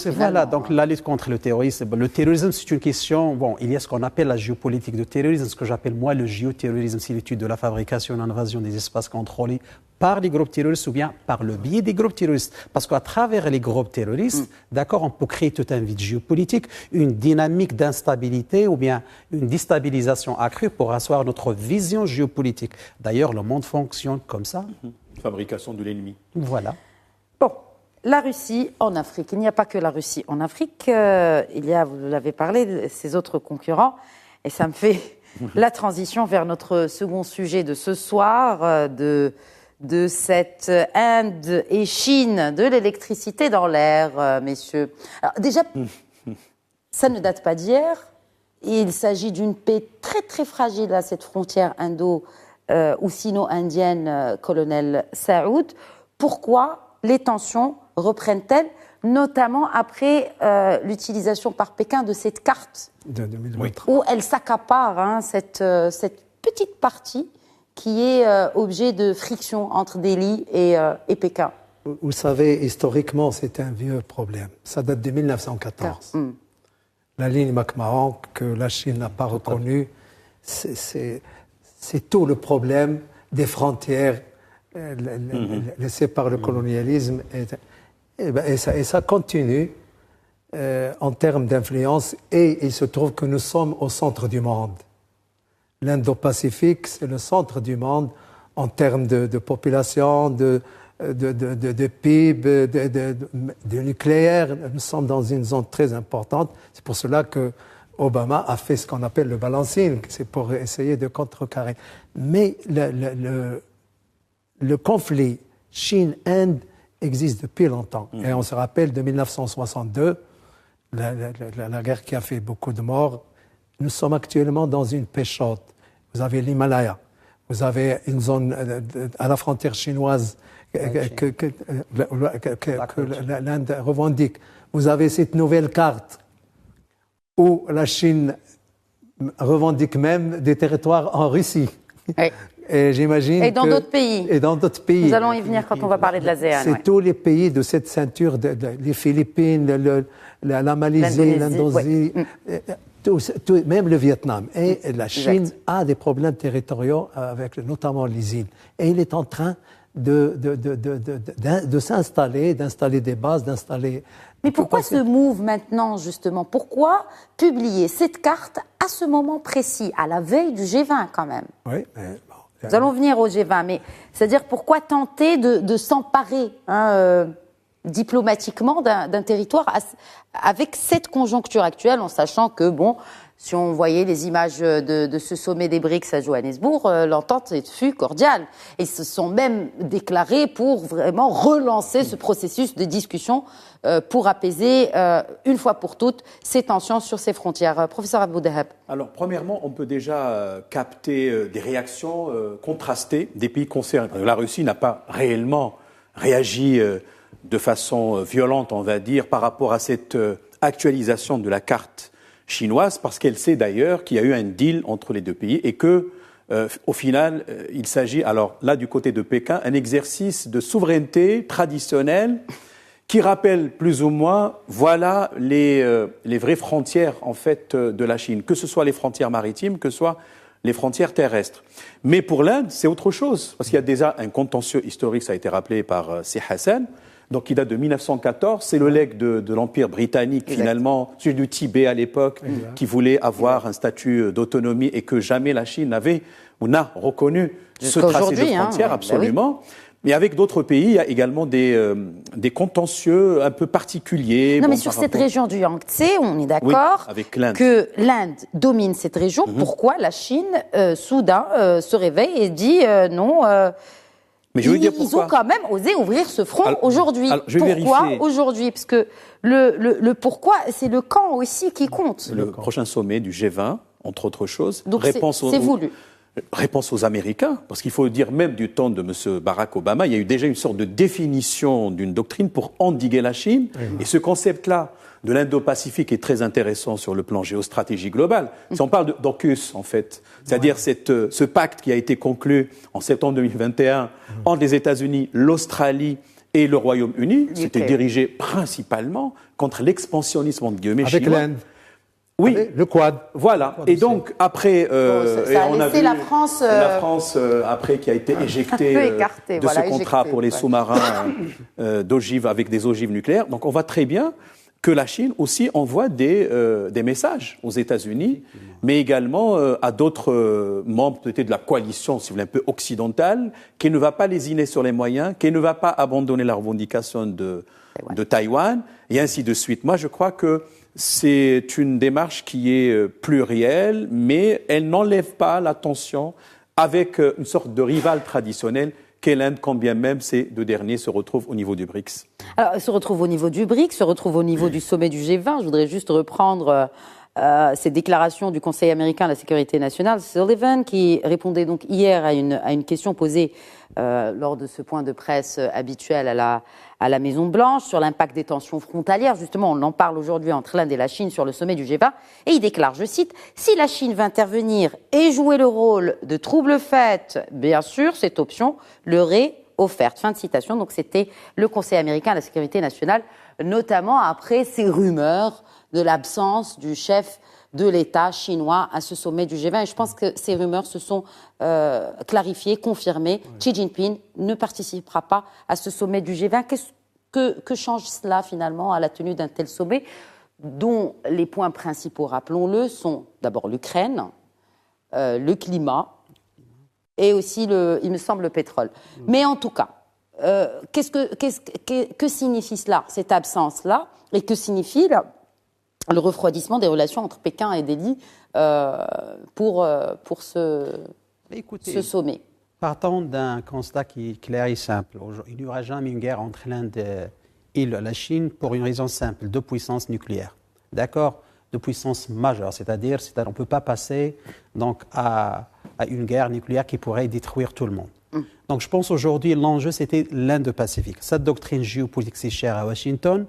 [SPEAKER 3] donc la lutte contre le terrorisme. Le terrorisme, c'est une question, il y a ce qu'on appelle la géopolitique de terrorisme, ce que j'appelle moi le géoterrorisme, c'est l'étude de la fabrication et l'invasion des espaces contrôlés par les groupes terroristes ou bien par le biais des groupes terroristes. Parce qu'à travers les groupes terroristes, d'accord, on peut créer tout un vide géopolitique, une dynamique d'instabilité ou bien une déstabilisation accrue pour asseoir notre vision géopolitique. D'ailleurs, le monde fonctionne comme ça.
[SPEAKER 4] Fabrication de l'ennemi.
[SPEAKER 3] Voilà.
[SPEAKER 1] Bon, la Russie en Afrique. Il n'y a pas que la Russie en Afrique. Il y a, vous l'avez parlé, ses autres concurrents. Et ça me fait la transition vers notre second sujet de ce soir, de cette Inde et Chine, de l'électricité dans l'air, messieurs. Alors déjà, ça ne date pas d'hier, il s'agit d'une paix très très fragile à cette frontière ou sino-indienne, colonel Saoud. Pourquoi les tensions reprennent-elles, notamment après l'utilisation par Pékin de cette carte
[SPEAKER 2] de 2023,
[SPEAKER 1] où elle s'accapare cette petite partie qui est objet de friction entre Delhi et Pékin?
[SPEAKER 2] Vous savez, historiquement, c'est un vieux problème. Ça date de 1914. La ligne McMahon, que la Chine n'a pas reconnue, c'est tout le problème des frontières laissées par le colonialisme. Et ça continue en termes d'influence. Et il se trouve que nous sommes au centre du monde. L'Indo-Pacifique, c'est le centre du monde en termes de population, de PIB, de nucléaire. Nous sommes dans une zone très importante. C'est pour cela que Obama a fait ce qu'on appelle le balancing. C'est pour essayer de contrecarrer. Mais le conflit Chine-Inde existe depuis longtemps. Et on se rappelle de 1962, la guerre qui a fait beaucoup de morts. Nous sommes actuellement dans une paix chaude. Vous avez l'Himalaya, vous avez une zone à la frontière chinoise que l'Inde revendique. Vous avez cette nouvelle carte où la Chine revendique même des territoires en Russie.
[SPEAKER 1] Oui.
[SPEAKER 2] Et j'imagine
[SPEAKER 1] et dans d'autres pays.
[SPEAKER 2] Et dans d'autres pays.
[SPEAKER 1] Nous allons y venir quand on va parler de l'ASEAN.
[SPEAKER 2] C'est tous les pays de cette ceinture, les Philippines, la Malaisie, l'Indonésie, même le Vietnam. Et la Chine a des problèmes territoriaux avec notamment les îles. Et il est en train de s'installer, d'installer des bases, d'installer...
[SPEAKER 1] Mais pourquoi ce move maintenant, justement? Pourquoi publier cette carte à ce moment précis, à la veille du G20 quand même?
[SPEAKER 2] Oui, mais bon,
[SPEAKER 1] nous allons venir au G20, mais c'est-à-dire pourquoi tenter de s'emparer diplomatiquement d'un territoire avec cette conjoncture actuelle, en sachant que, bon, si on voyait les images de ce sommet des BRICS à Johannesburg, l'entente fut cordiale. Et ils se sont même déclarés pour vraiment relancer ce processus de discussion pour apaiser une fois pour toutes ces tensions sur ces frontières. Professeur Abou-Dahab.
[SPEAKER 4] Alors, premièrement, on peut déjà capter des réactions contrastées des pays concernés. La Russie n'a pas réellement réagi de façon violente, on va dire, par rapport à cette actualisation de la carte chinoise, parce qu'elle sait d'ailleurs qu'il y a eu un deal entre les deux pays et que, au final, il s'agit, alors là, du côté de Pékin, un exercice de souveraineté traditionnelle qui rappelle plus ou moins, voilà les vraies frontières, en fait, de la Chine, que ce soit les frontières maritimes, que ce soit les frontières terrestres. Mais pour l'Inde, c'est autre chose, parce qu'il y a déjà un contentieux historique, ça a été rappelé par C. Hassan, donc qui date de 1914, c'est le legs de l'Empire britannique, finalement, celui du Tibet à l'époque, qui voulait avoir un statut d'autonomie et que jamais la Chine n'avait ou n'a reconnu ce tracé de frontières, absolument. Mais avec d'autres pays, il y a également des contentieux un peu particuliers.
[SPEAKER 1] Non, mais sur cette région du Yangtze, on est d'accord que l'Inde domine cette région. Pourquoi la Chine, soudain, se réveille et dit non
[SPEAKER 4] mais je veux dire pourquoi.
[SPEAKER 1] Ils ont quand même osé ouvrir ce front aujourd'hui. Pourquoi aujourd'hui? Parce que le pourquoi, c'est le quand aussi qui compte.
[SPEAKER 4] Le prochain sommet du G20, entre autres choses.
[SPEAKER 1] Donc c'est voulu.
[SPEAKER 4] Réponse aux Américains, parce qu'il faut dire même du temps de M. Barack Obama, il y a eu déjà une sorte de définition d'une doctrine pour endiguer la Chine. Et ce concept-là de l'Indo-Pacifique est très intéressant sur le plan géostratégique global. Si on parle d'AUKUS, en fait, c'est-à-dire ce pacte qui a été conclu en septembre 2021 entre les États-Unis, l'Australie et le Royaume-Uni, c'était dirigé principalement contre l'expansionnisme, entre guillemets,
[SPEAKER 2] avec
[SPEAKER 4] chinois.
[SPEAKER 2] l'Inde.
[SPEAKER 4] Oui,
[SPEAKER 2] le Quad.
[SPEAKER 4] Voilà. Et donc après,
[SPEAKER 1] ça a laissé la France,
[SPEAKER 4] après qui a été éjectée de ce contrat pour les sous-marins d'ogives avec des ogives nucléaires. Donc on voit très bien que la Chine aussi envoie des messages aux États-Unis, mais également à d'autres membres peut-être de la coalition, si vous voulez, un peu occidentale, qui ne va pas lésiner sur les moyens, qui ne va pas abandonner la revendication de Taïwan, et ainsi de suite. Moi, je crois que c'est une démarche qui est plurielle, mais elle n'enlève pas la tension avec une sorte de rival traditionnel qu'est l'Inde, quand bien même ces deux derniers se retrouvent au niveau du BRICS.
[SPEAKER 1] Alors, se retrouvent au niveau du BRICS, se retrouvent au niveau du sommet du G20. Je voudrais juste reprendre cette déclaration du Conseil américain à la sécurité nationale, Sullivan, qui répondait donc hier à une question posée lors de ce point de presse habituel à la Maison-Blanche sur l'impact des tensions frontalières. Justement, on en parle aujourd'hui entre l'Inde et la Chine sur le sommet du G20. Et il déclare, je cite, « Si la Chine veut intervenir et jouer le rôle de trouble-fête, bien sûr, cette option leur est offerte. » Fin de citation. Donc c'était le Conseil américain à la sécurité nationale, notamment après ces rumeurs de l'absence du chef de l'État chinois à ce sommet du G20. Et je pense que ces rumeurs se sont clarifiées, confirmées. Oui. Xi Jinping ne participera pas à ce sommet du G20. Que change cela finalement à la tenue d'un tel sommet, dont les points principaux, rappelons-le, sont d'abord l'Ukraine, le climat et aussi, il me semble, le pétrole. Oui. Mais en tout cas, que signifie cela, cette absence-là, et que signifie le refroidissement des relations entre Pékin et Delhi pour ce sommet?
[SPEAKER 3] Partons d'un constat qui est clair et simple. Il n'y aura jamais une guerre entre l'Inde et la Chine pour une raison simple, deux puissances nucléaires. D'accord? Deux puissances majeures, c'est-à-dire on ne peut pas passer donc, à une guerre nucléaire qui pourrait détruire tout le monde. Donc je pense aujourd'hui l'enjeu c'était l'Indo-Pacifique. Cette doctrine géopolitique si chère à Washington,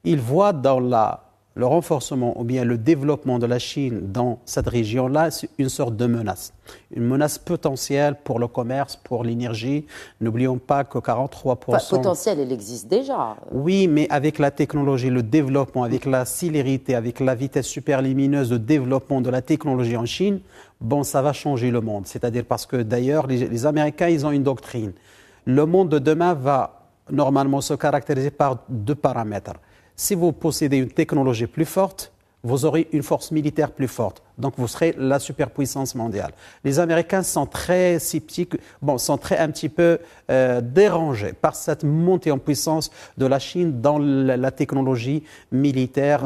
[SPEAKER 3] il voit dans le renforcement ou bien le développement de la Chine dans cette région-là une sorte de menace. Une menace potentielle pour le commerce, pour l'énergie. N'oublions pas que 43%...
[SPEAKER 1] Enfin, potentielle, elle existe déjà.
[SPEAKER 3] Oui, mais avec la technologie, le développement, avec la célérité, avec la vitesse superlumineuse de développement de la technologie en Chine, bon, ça va changer le monde. C'est-à-dire parce que d'ailleurs, les Américains, ils ont une doctrine. Le monde de demain va normalement se caractériser par deux paramètres. Si vous possédez une technologie plus forte, vous aurez une force militaire plus forte. Donc, vous serez la superpuissance mondiale. Les Américains sont très sceptiques, sont un petit peu dérangés par cette montée en puissance de la Chine dans la technologie militaire.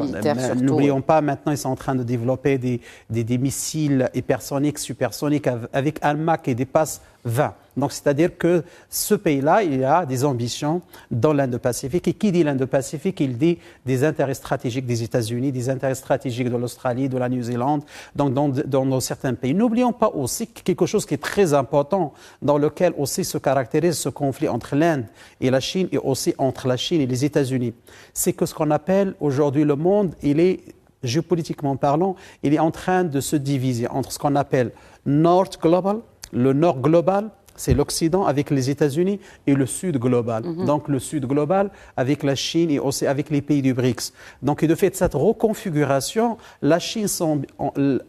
[SPEAKER 3] N'oublions pas, maintenant, ils sont en train de développer des missiles hypersoniques, supersoniques, avec un Mach qui dépasse 20. Donc, c'est-à-dire que ce pays-là, il a des ambitions dans l'Indo-Pacifique. Et qui dit l'Indo-Pacifique, il dit des intérêts stratégiques des États-Unis, des intérêts stratégiques de l'Australie, de la Nouvelle-Zélande, donc dans certains pays. N'oublions pas aussi quelque chose qui est très important, dans lequel aussi se caractérise ce conflit entre l'Inde et la Chine, et aussi entre la Chine et les États-Unis. C'est que ce qu'on appelle aujourd'hui le monde, il est, géopolitiquement parlant, il est en train de se diviser entre ce qu'on appelle North Global, le Nord global, c'est l'Occident avec les États-Unis, et le Sud global. Donc le Sud global avec la Chine et aussi avec les pays du BRICS. Donc et de fait, cette reconfiguration, la Chine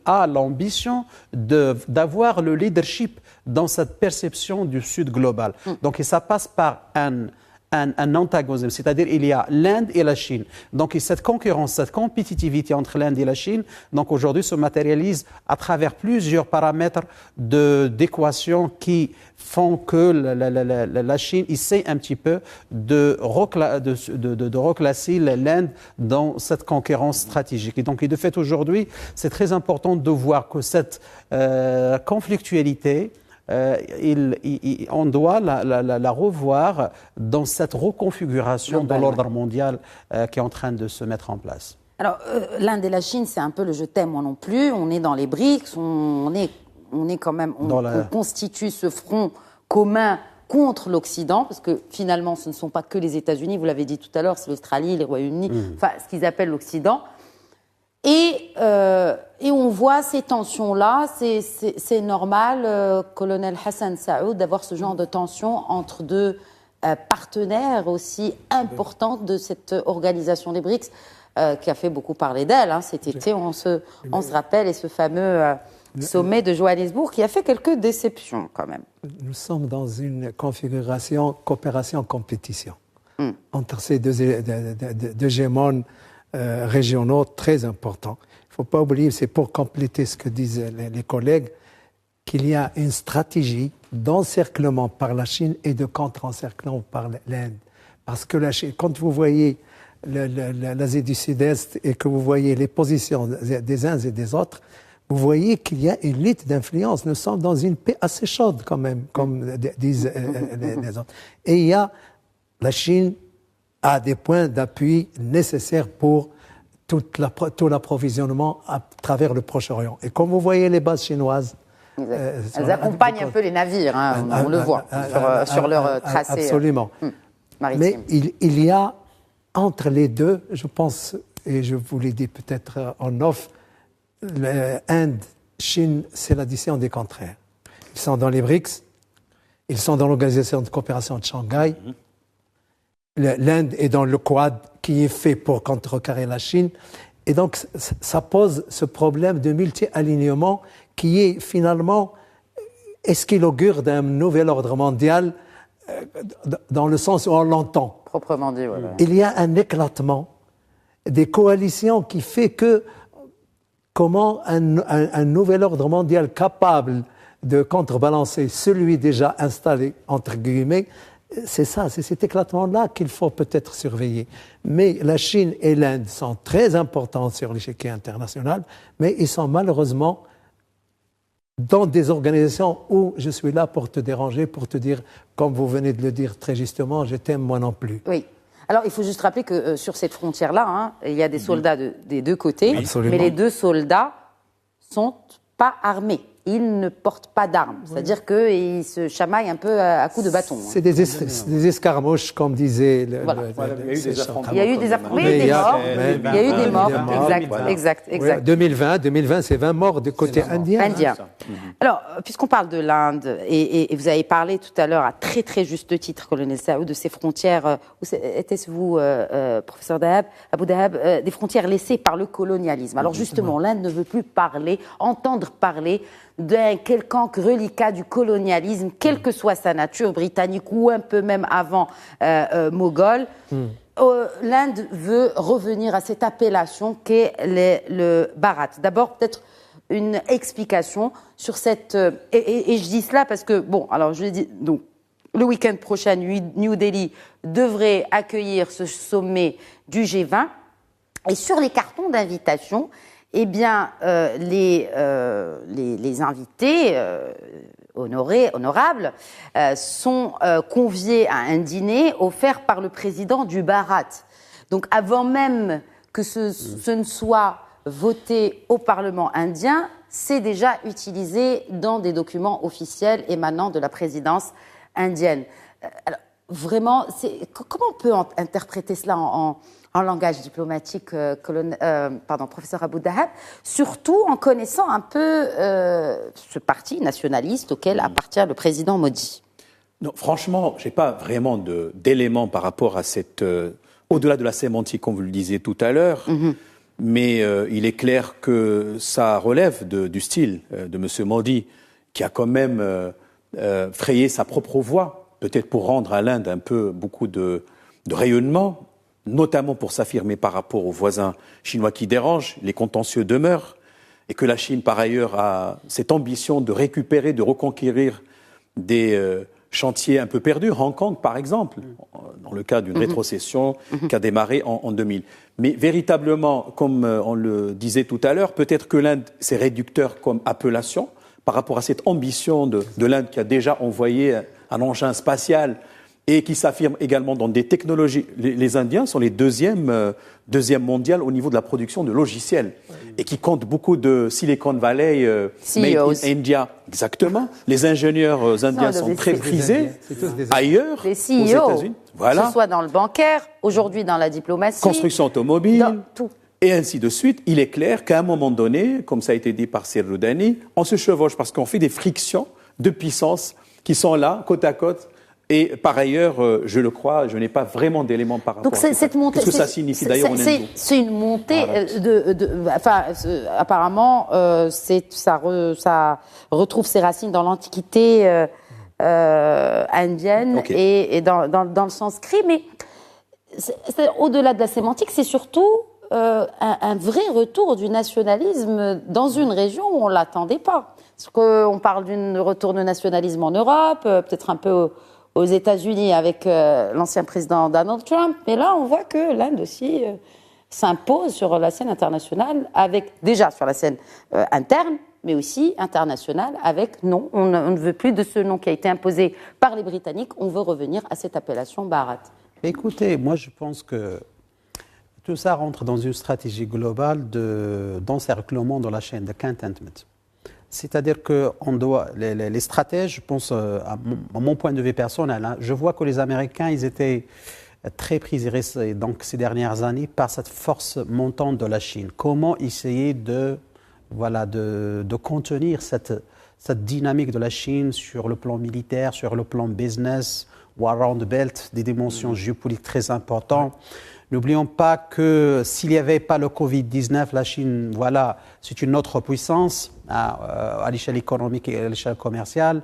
[SPEAKER 3] a l'ambition d'avoir le leadership dans cette perception du Sud global. Donc et ça passe par un antagonisme, c'est-à-dire il y a l'Inde et la Chine. Donc cette concurrence, cette compétitivité entre l'Inde et la Chine, donc aujourd'hui se matérialise à travers plusieurs paramètres d'équations qui font que la Chine essaie un petit peu de reclasser l'Inde dans cette concurrence stratégique. Et donc de fait aujourd'hui, c'est très important de voir que cette conflictualité, on doit la revoir dans cette reconfiguration de l'ordre mondial qui est en train de se mettre en place.
[SPEAKER 1] Alors, l'Inde et la Chine, c'est un peu le je t'aime, moi non plus. On est dans les BRICS, on est quand même, on constitue ce front commun contre l'Occident, parce que finalement, ce ne sont pas que les États-Unis, vous l'avez dit tout à l'heure, c'est l'Australie, les Royaumes-Unis, enfin, ce qu'ils appellent l'Occident. Et on voit ces tensions-là, c'est normal, colonel Hassan Saoud, d'avoir ce genre de tensions entre deux partenaires aussi importants de cette organisation des BRICS, qui a fait beaucoup parler d'elle cet été, on se rappelle, et ce fameux sommet de Johannesburg qui a fait quelques déceptions quand même.
[SPEAKER 2] Nous sommes dans une configuration coopération-compétition entre ces deux hégémones régionaux très importants. Il ne faut pas oublier, c'est pour compléter ce que disent les collègues, qu'il y a une stratégie d'encerclement par la Chine et de contre-encerclement par l'Inde. Parce que la Chine, quand vous voyez l'Asie du Sud-Est et que vous voyez les positions des uns et des autres, vous voyez qu'il y a une lutte d'influence. Nous sommes dans une paix assez chaude quand même, comme disent les autres. Et il y a la Chine a des points d'appui nécessaires pour tout l'approvisionnement à travers le Proche-Orient. Et comme vous voyez les bases chinoises,
[SPEAKER 1] elles accompagnent un peu les navires, hein, on le voit, sur leur tracé.
[SPEAKER 2] Absolument.
[SPEAKER 1] Maritime.
[SPEAKER 2] Mais il y a entre les deux, je pense, et je vous l'ai dit peut-être en off, Inde, Chine, c'est l'addition des contraires. Ils sont dans les BRICS, ils sont dans l'Organisation de coopération de Shanghai. L'Inde est dans le Quad, qui est fait pour contrecarrer la Chine. Et donc, ça pose ce problème de multi-alignement qui est finalement, est-ce qu'il augure d'un nouvel ordre mondial dans le sens où on l'entend.
[SPEAKER 1] Proprement dit, voilà.
[SPEAKER 2] Il y a un éclatement des coalitions qui fait que comment un nouvel ordre mondial capable de contrebalancer celui déjà installé, entre guillemets, c'est cet éclatement-là qu'il faut peut-être surveiller. Mais la Chine et l'Inde sont très importants sur l'échiquier international, mais ils sont malheureusement dans des organisations où je suis là pour te déranger, pour te dire, comme vous venez de le dire très justement, je t'aime moi non plus.
[SPEAKER 1] Oui. Alors, il faut juste rappeler que sur cette frontière-là, hein, il y a des soldats des deux côtés,
[SPEAKER 2] Absolument.
[SPEAKER 1] mais les deux soldats sont pas armés. Ils ne portent pas d'armes. C'est-à-dire qu'ils se chamaillent un peu à coups de bâton.
[SPEAKER 2] C'est des escarmouches, comme disait le...
[SPEAKER 1] Voilà.
[SPEAKER 4] Il y a eu des affrontements.
[SPEAKER 1] Il y a eu des affrontements, mais il y a eu des morts. Exact.
[SPEAKER 2] Ouais, 2020, c'est 20 morts du côté indien.
[SPEAKER 1] Alors, puisqu'on parle de l'Inde, et vous avez parlé tout à l'heure, à très très juste titre, colonel Saoud, de ces frontières, où était-ce vous, professeur Abou Dahab, des frontières laissées par le colonialisme. Alors justement, l'Inde ne veut plus entendre parler d'un quelconque reliquat du colonialisme, quelle que soit sa nature, britannique ou un peu même avant moghol. L'Inde veut revenir à cette appellation qu'est le Bharat. D'abord, peut-être une explication sur cette... Et je dis cela parce que, bon, alors je l'ai dit, donc, le week-end prochain, New Delhi devrait accueillir ce sommet du G20. Et sur les cartons d'invitation, eh bien, les invités honorables sont conviés à un dîner offert par le président du Bharat. Donc, avant même que ce ne soit voté au Parlement indien, c'est déjà utilisé dans des documents officiels émanant de la présidence indienne. Alors, vraiment, comment on peut interpréter cela en langage diplomatique, professeur Abou Dahab, surtout en connaissant un peu ce parti nationaliste auquel appartient le président Modi?
[SPEAKER 4] Non, franchement, je n'ai pas vraiment d'éléments par rapport à cette... au-delà de la sémantique, comme vous le disiez tout à l'heure, mais il est clair que ça relève du style de M. Modi, qui a quand même frayé sa propre voie, peut-être pour rendre à l'Inde beaucoup de rayonnement, notamment pour s'affirmer par rapport aux voisins chinois qui dérangent, les contentieux demeurent, et que la Chine, par ailleurs, a cette ambition de récupérer, de reconquérir des chantiers un peu perdus, Hong Kong, par exemple, dans le cas d'une rétrocession qui a démarré en 2000. Mais véritablement, comme on le disait tout à l'heure, peut-être que l'Inde, c'est réducteur comme appellation par rapport à cette ambition de l'Inde qui a déjà envoyé un engin spatial et qui s'affirme également dans des technologies. Les Indiens sont les deuxième mondial au niveau de la production de logiciels et qui comptent beaucoup de Silicon Valley, Made in India. Exactement. Les ingénieurs indiens sont très prisés ailleurs,
[SPEAKER 1] les CEO,
[SPEAKER 4] aux États-Unis. Voilà.
[SPEAKER 1] Que ce soit dans le bancaire, aujourd'hui dans la diplomatie.
[SPEAKER 4] Construction automobile.
[SPEAKER 1] Dans tout.
[SPEAKER 4] Et ainsi de suite. Il est clair qu'à un moment donné, comme ça a été dit par Sir Roudani, on se chevauche parce qu'on fait des frictions de puissance qui sont là, côte à côte. Et par ailleurs, je le crois, je n'ai pas vraiment d'éléments par rapport à ça. Qu'est-ce que ça signifie d'ailleurs en hindou?
[SPEAKER 1] C'est une montée apparemment, ça retrouve ses racines dans l'Antiquité indienne et dans le sanskrit. Mais au-delà de la sémantique, c'est surtout un vrai retour du nationalisme dans une région où on ne l'attendait pas. Parce qu'on parle d'un retour de nationalisme en Europe, peut-être un peu aux États-Unis avec l'ancien président Donald Trump, mais là on voit que l'Inde aussi s'impose sur la scène internationale, déjà sur la scène interne, mais aussi internationale avec non, on ne veut plus de ce nom qui a été imposé par les Britanniques, on veut revenir à cette appellation Bharat.
[SPEAKER 3] Écoutez, moi je pense que Tout ça rentre dans une stratégie globale d'encerclement de la chaîne, de contentment. C'est-à-dire que les stratèges, je pense, à mon point de vue personnel, hein, je vois que les Américains, ils étaient très pris donc, ces dernières années par cette force montante de la Chine. Comment essayer de contenir cette dynamique de la Chine sur le plan militaire, sur le plan business, ou around the belt, des dimensions géopolitiques très importantes. N'oublions pas que s'il n'y avait pas le Covid-19, la Chine, c'est une autre puissance à l'échelle économique et à l'échelle commerciale.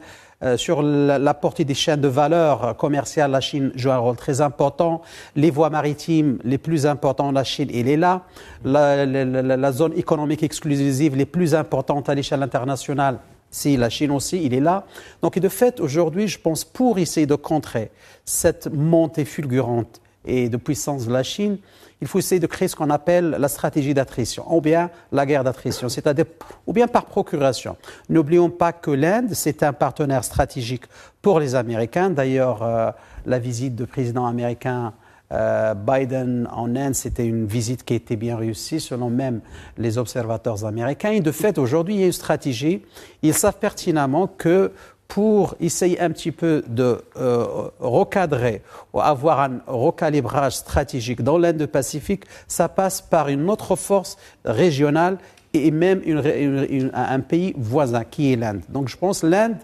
[SPEAKER 3] Sur la portée des chaînes de valeur commerciales, la Chine joue un rôle très important. Les voies maritimes les plus importantes, la Chine, elle est là. La zone économique exclusive les plus importantes à l'échelle internationale, si la Chine aussi, il est là. Donc, de fait, aujourd'hui, je pense, pour essayer de contrer cette montée fulgurante et de puissance de la Chine, il faut essayer de créer ce qu'on appelle la stratégie d'attrition, ou bien la guerre d'attrition, c'est-à-dire, ou bien par procuration. N'oublions pas que l'Inde, c'est un partenaire stratégique pour les Américains. D'ailleurs, la visite du président américain Biden en Inde, c'était une visite qui a été bien réussie, selon même les observateurs américains. Et de fait, aujourd'hui, il y a une stratégie. Ils savent pertinemment que pour essayer un petit peu de recadrer ou avoir un recalibrage stratégique dans l'Inde-Pacifique, ça passe par une autre force régionale et même un pays voisin qui est l'Inde. Donc je pense l'Inde,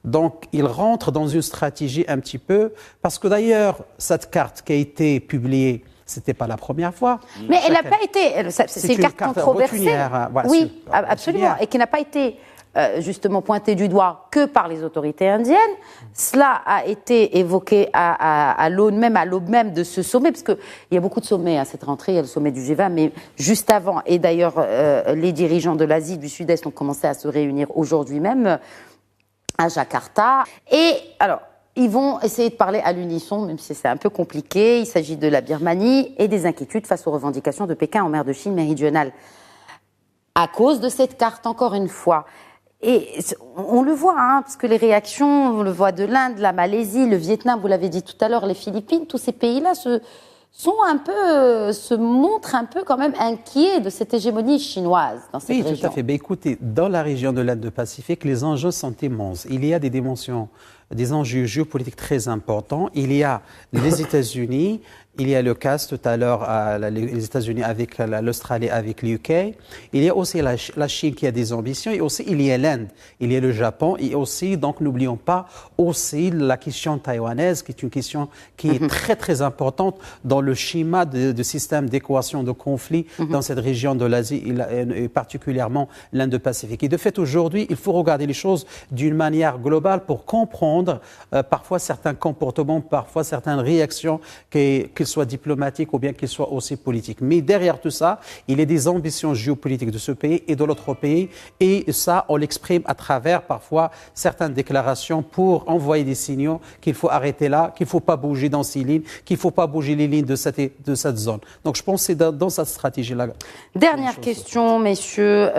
[SPEAKER 3] donc il rentre dans une stratégie un petit peu, parce que d'ailleurs cette carte qui a été publiée, c'était pas la première fois.
[SPEAKER 1] Mais elle n'a pas été, c'est une carte controversée. Oui, absolument, et qui n'a pas été justement pointé du doigt que par les autorités indiennes. Cela a été évoqué à l'aube même de ce sommet, parce qu'il y a beaucoup de sommets à cette rentrée, il y a le sommet du G20, mais juste avant, et d'ailleurs les dirigeants de l'Asie du Sud-Est ont commencé à se réunir aujourd'hui même à Jakarta. Et alors, ils vont essayer de parler à l'unisson, même si c'est un peu compliqué. Il s'agit de la Birmanie et des inquiétudes face aux revendications de Pékin en mer de Chine méridionale. À cause de cette carte, encore une fois. Et on le voit, hein, parce que les réactions, on le voit de l'Inde, la Malaisie, le Vietnam, vous l'avez dit tout à l'heure, les Philippines, tous ces pays-là se montrent un peu quand même inquiets de cette hégémonie chinoise dans cette région.
[SPEAKER 3] Oui, tout à fait. Ben, écoutez, dans la région de l'Inde-Pacifique, les enjeux sont immenses. Il y a des enjeux géopolitiques très importants. Il y a les États-Unis. Il y a le cas tout à l'heure, les États-Unis avec l'Australie, avec l'UK. Il y a aussi la Chine qui a des ambitions. Et aussi, il y a l'Inde. Il y a le Japon. Et aussi, donc, n'oublions pas aussi la question taïwanaise, qui est une question qui est très, très importante dans le schéma de système d'équation de conflit dans cette région de l'Asie, et particulièrement l'Inde-Pacifique. Et de fait, aujourd'hui, il faut regarder les choses d'une manière globale pour comprendre parfois certains comportements, parfois certaines réactions qu'ils soient diplomatiques ou bien qu'ils soient aussi politiques. Mais derrière tout ça, il y a des ambitions géopolitiques de ce pays et de l'autre pays. Et ça, on l'exprime à travers parfois certaines déclarations pour envoyer des signaux qu'il faut arrêter là, qu'il ne faut pas bouger dans ces lignes, qu'il ne faut pas bouger les lignes de cette zone. Donc je pense que c'est dans cette stratégie-là.
[SPEAKER 1] Dernière question, messieurs,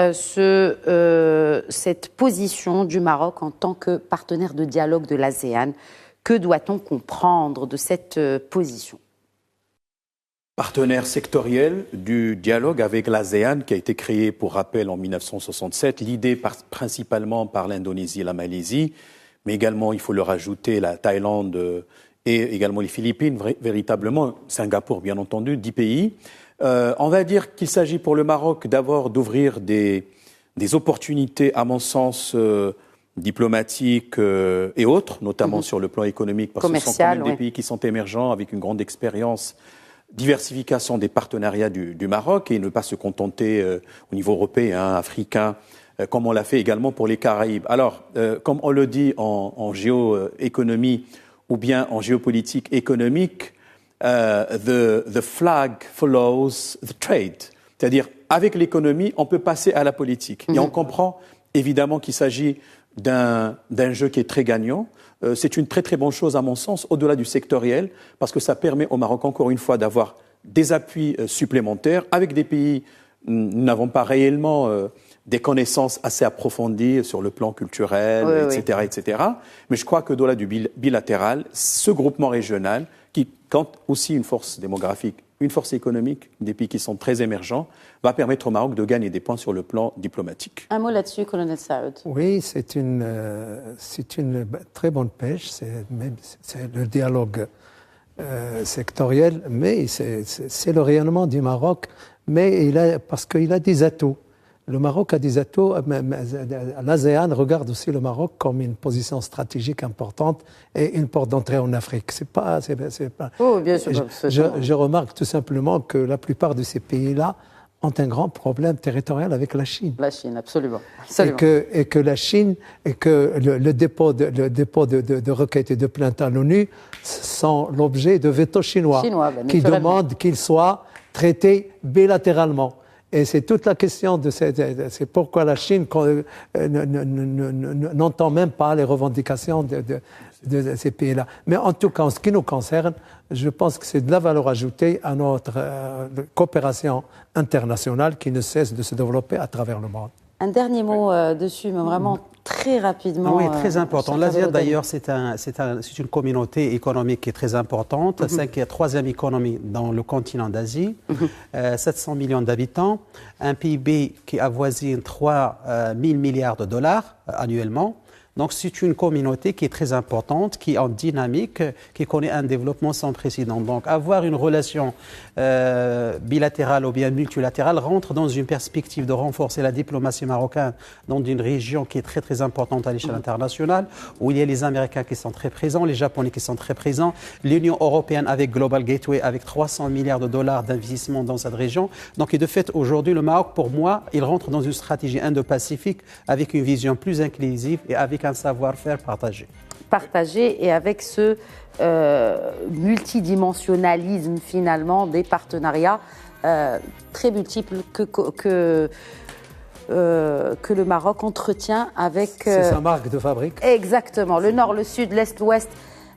[SPEAKER 1] cette position du Maroc en tant que partenaire de dialogue de l'ASEAN, que doit-on comprendre de cette position ?
[SPEAKER 4] Partenaire sectoriel du dialogue avec l'ASEAN qui a été créé, pour rappel, en 1967, l'idée principalement par l'Indonésie et la Malaisie, mais également, il faut le rajouter, la Thaïlande et également les Philippines, véritablement, Singapour bien entendu, 10 pays. On va dire qu'il s'agit pour le Maroc d'abord d'ouvrir des opportunités, à mon sens, diplomatiques et autres, notamment sur le plan économique, parce que ce sont quand même des pays qui sont émergents avec une grande expérience, diversification des partenariats du Maroc, et ne pas se contenter au niveau européen, africain, comme on l'a fait également pour les Caraïbes. Alors, comme on le dit en géoéconomie ou bien en géopolitique économique, the flag follows the trade. C'est-à-dire, avec l'économie, on peut passer à la politique. Et on comprend évidemment qu'il s'agit d'un jeu qui est très gagnant. C'est une très très bonne chose à mon sens, au-delà du sectoriel, parce que ça permet au Maroc encore une fois d'avoir des appuis supplémentaires avec des pays, nous n'avons pas réellement des connaissances assez approfondies sur le plan culturel, etc., etc. Mais je crois que au-delà du bilatéral, ce groupement régional, qui compte aussi une force démographique une force économique, des pays qui sont très émergents, va permettre au Maroc de gagner des points sur le plan diplomatique.
[SPEAKER 1] Un mot là-dessus, colonel Saoud.
[SPEAKER 2] Oui, c'est une très bonne pêche, c'est le dialogue sectoriel, mais c'est le rayonnement du Maroc, mais parce qu'il a des atouts. Le Maroc a des atouts. L'ASEAN regarde aussi le Maroc comme une position stratégique importante et une porte d'entrée en Afrique. C'est pas.
[SPEAKER 1] Oh, bien sûr.
[SPEAKER 2] Je remarque tout simplement que la plupart de ces pays-là ont un grand problème territorial avec la Chine.
[SPEAKER 1] La Chine, absolument.
[SPEAKER 2] Et que la Chine, et que le dépôt de requêtes et de plaintes à l'ONU sont l'objet de veto chinois qui demandent qu'ils soient traités bilatéralement. Et c'est toute la question c'est pourquoi la Chine n'entend même pas les revendications de ces pays-là. Mais en tout cas, en ce qui nous concerne, je pense que c'est de la valeur ajoutée à notre coopération internationale qui ne cesse de se développer à travers le monde.
[SPEAKER 1] Un dernier mot dessus, mais vraiment très rapidement.
[SPEAKER 3] Oui, très important. L'Asie, d'ailleurs, c'est une communauté économique qui est très importante. C'est la troisième économie dans le continent d'Asie. 700 millions d'habitants. Un PIB qui avoisine 3 000 milliards de dollars annuellement. Donc, c'est une communauté qui est très importante, qui est en dynamique, qui connaît un développement sans précédent. Donc, avoir une relation bilatérale ou bien multilatérale rentre dans une perspective de renforcer la diplomatie marocaine dans une région qui est très, très importante à l'échelle internationale, où il y a les Américains qui sont très présents, les Japonais qui sont très présents, l'Union européenne avec Global Gateway, avec 300 milliards de dollars d'investissement dans cette région. Donc, et de fait, aujourd'hui, le Maroc, pour moi, il rentre dans une stratégie Indo-Pacifique avec une vision plus inclusive et avec un savoir-faire partagé.
[SPEAKER 1] Partagé et avec ce multidimensionnalisme finalement des partenariats très multiples que le Maroc entretient avec...
[SPEAKER 2] C'est sa marque de fabrique.
[SPEAKER 1] Exactement, le nord, le sud, l'est, l'ouest.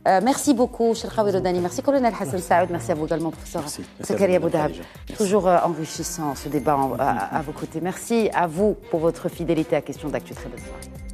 [SPEAKER 1] Merci beaucoup, Cheikh Khawi Rodani. Merci, colonel Hassan Saoud. Merci à vous également, professeur Zakaria Boudahab. Toujours enrichissant ce débat à vos côtés. Merci à vous pour votre fidélité à Questions d'Actu. Très bonne soirée.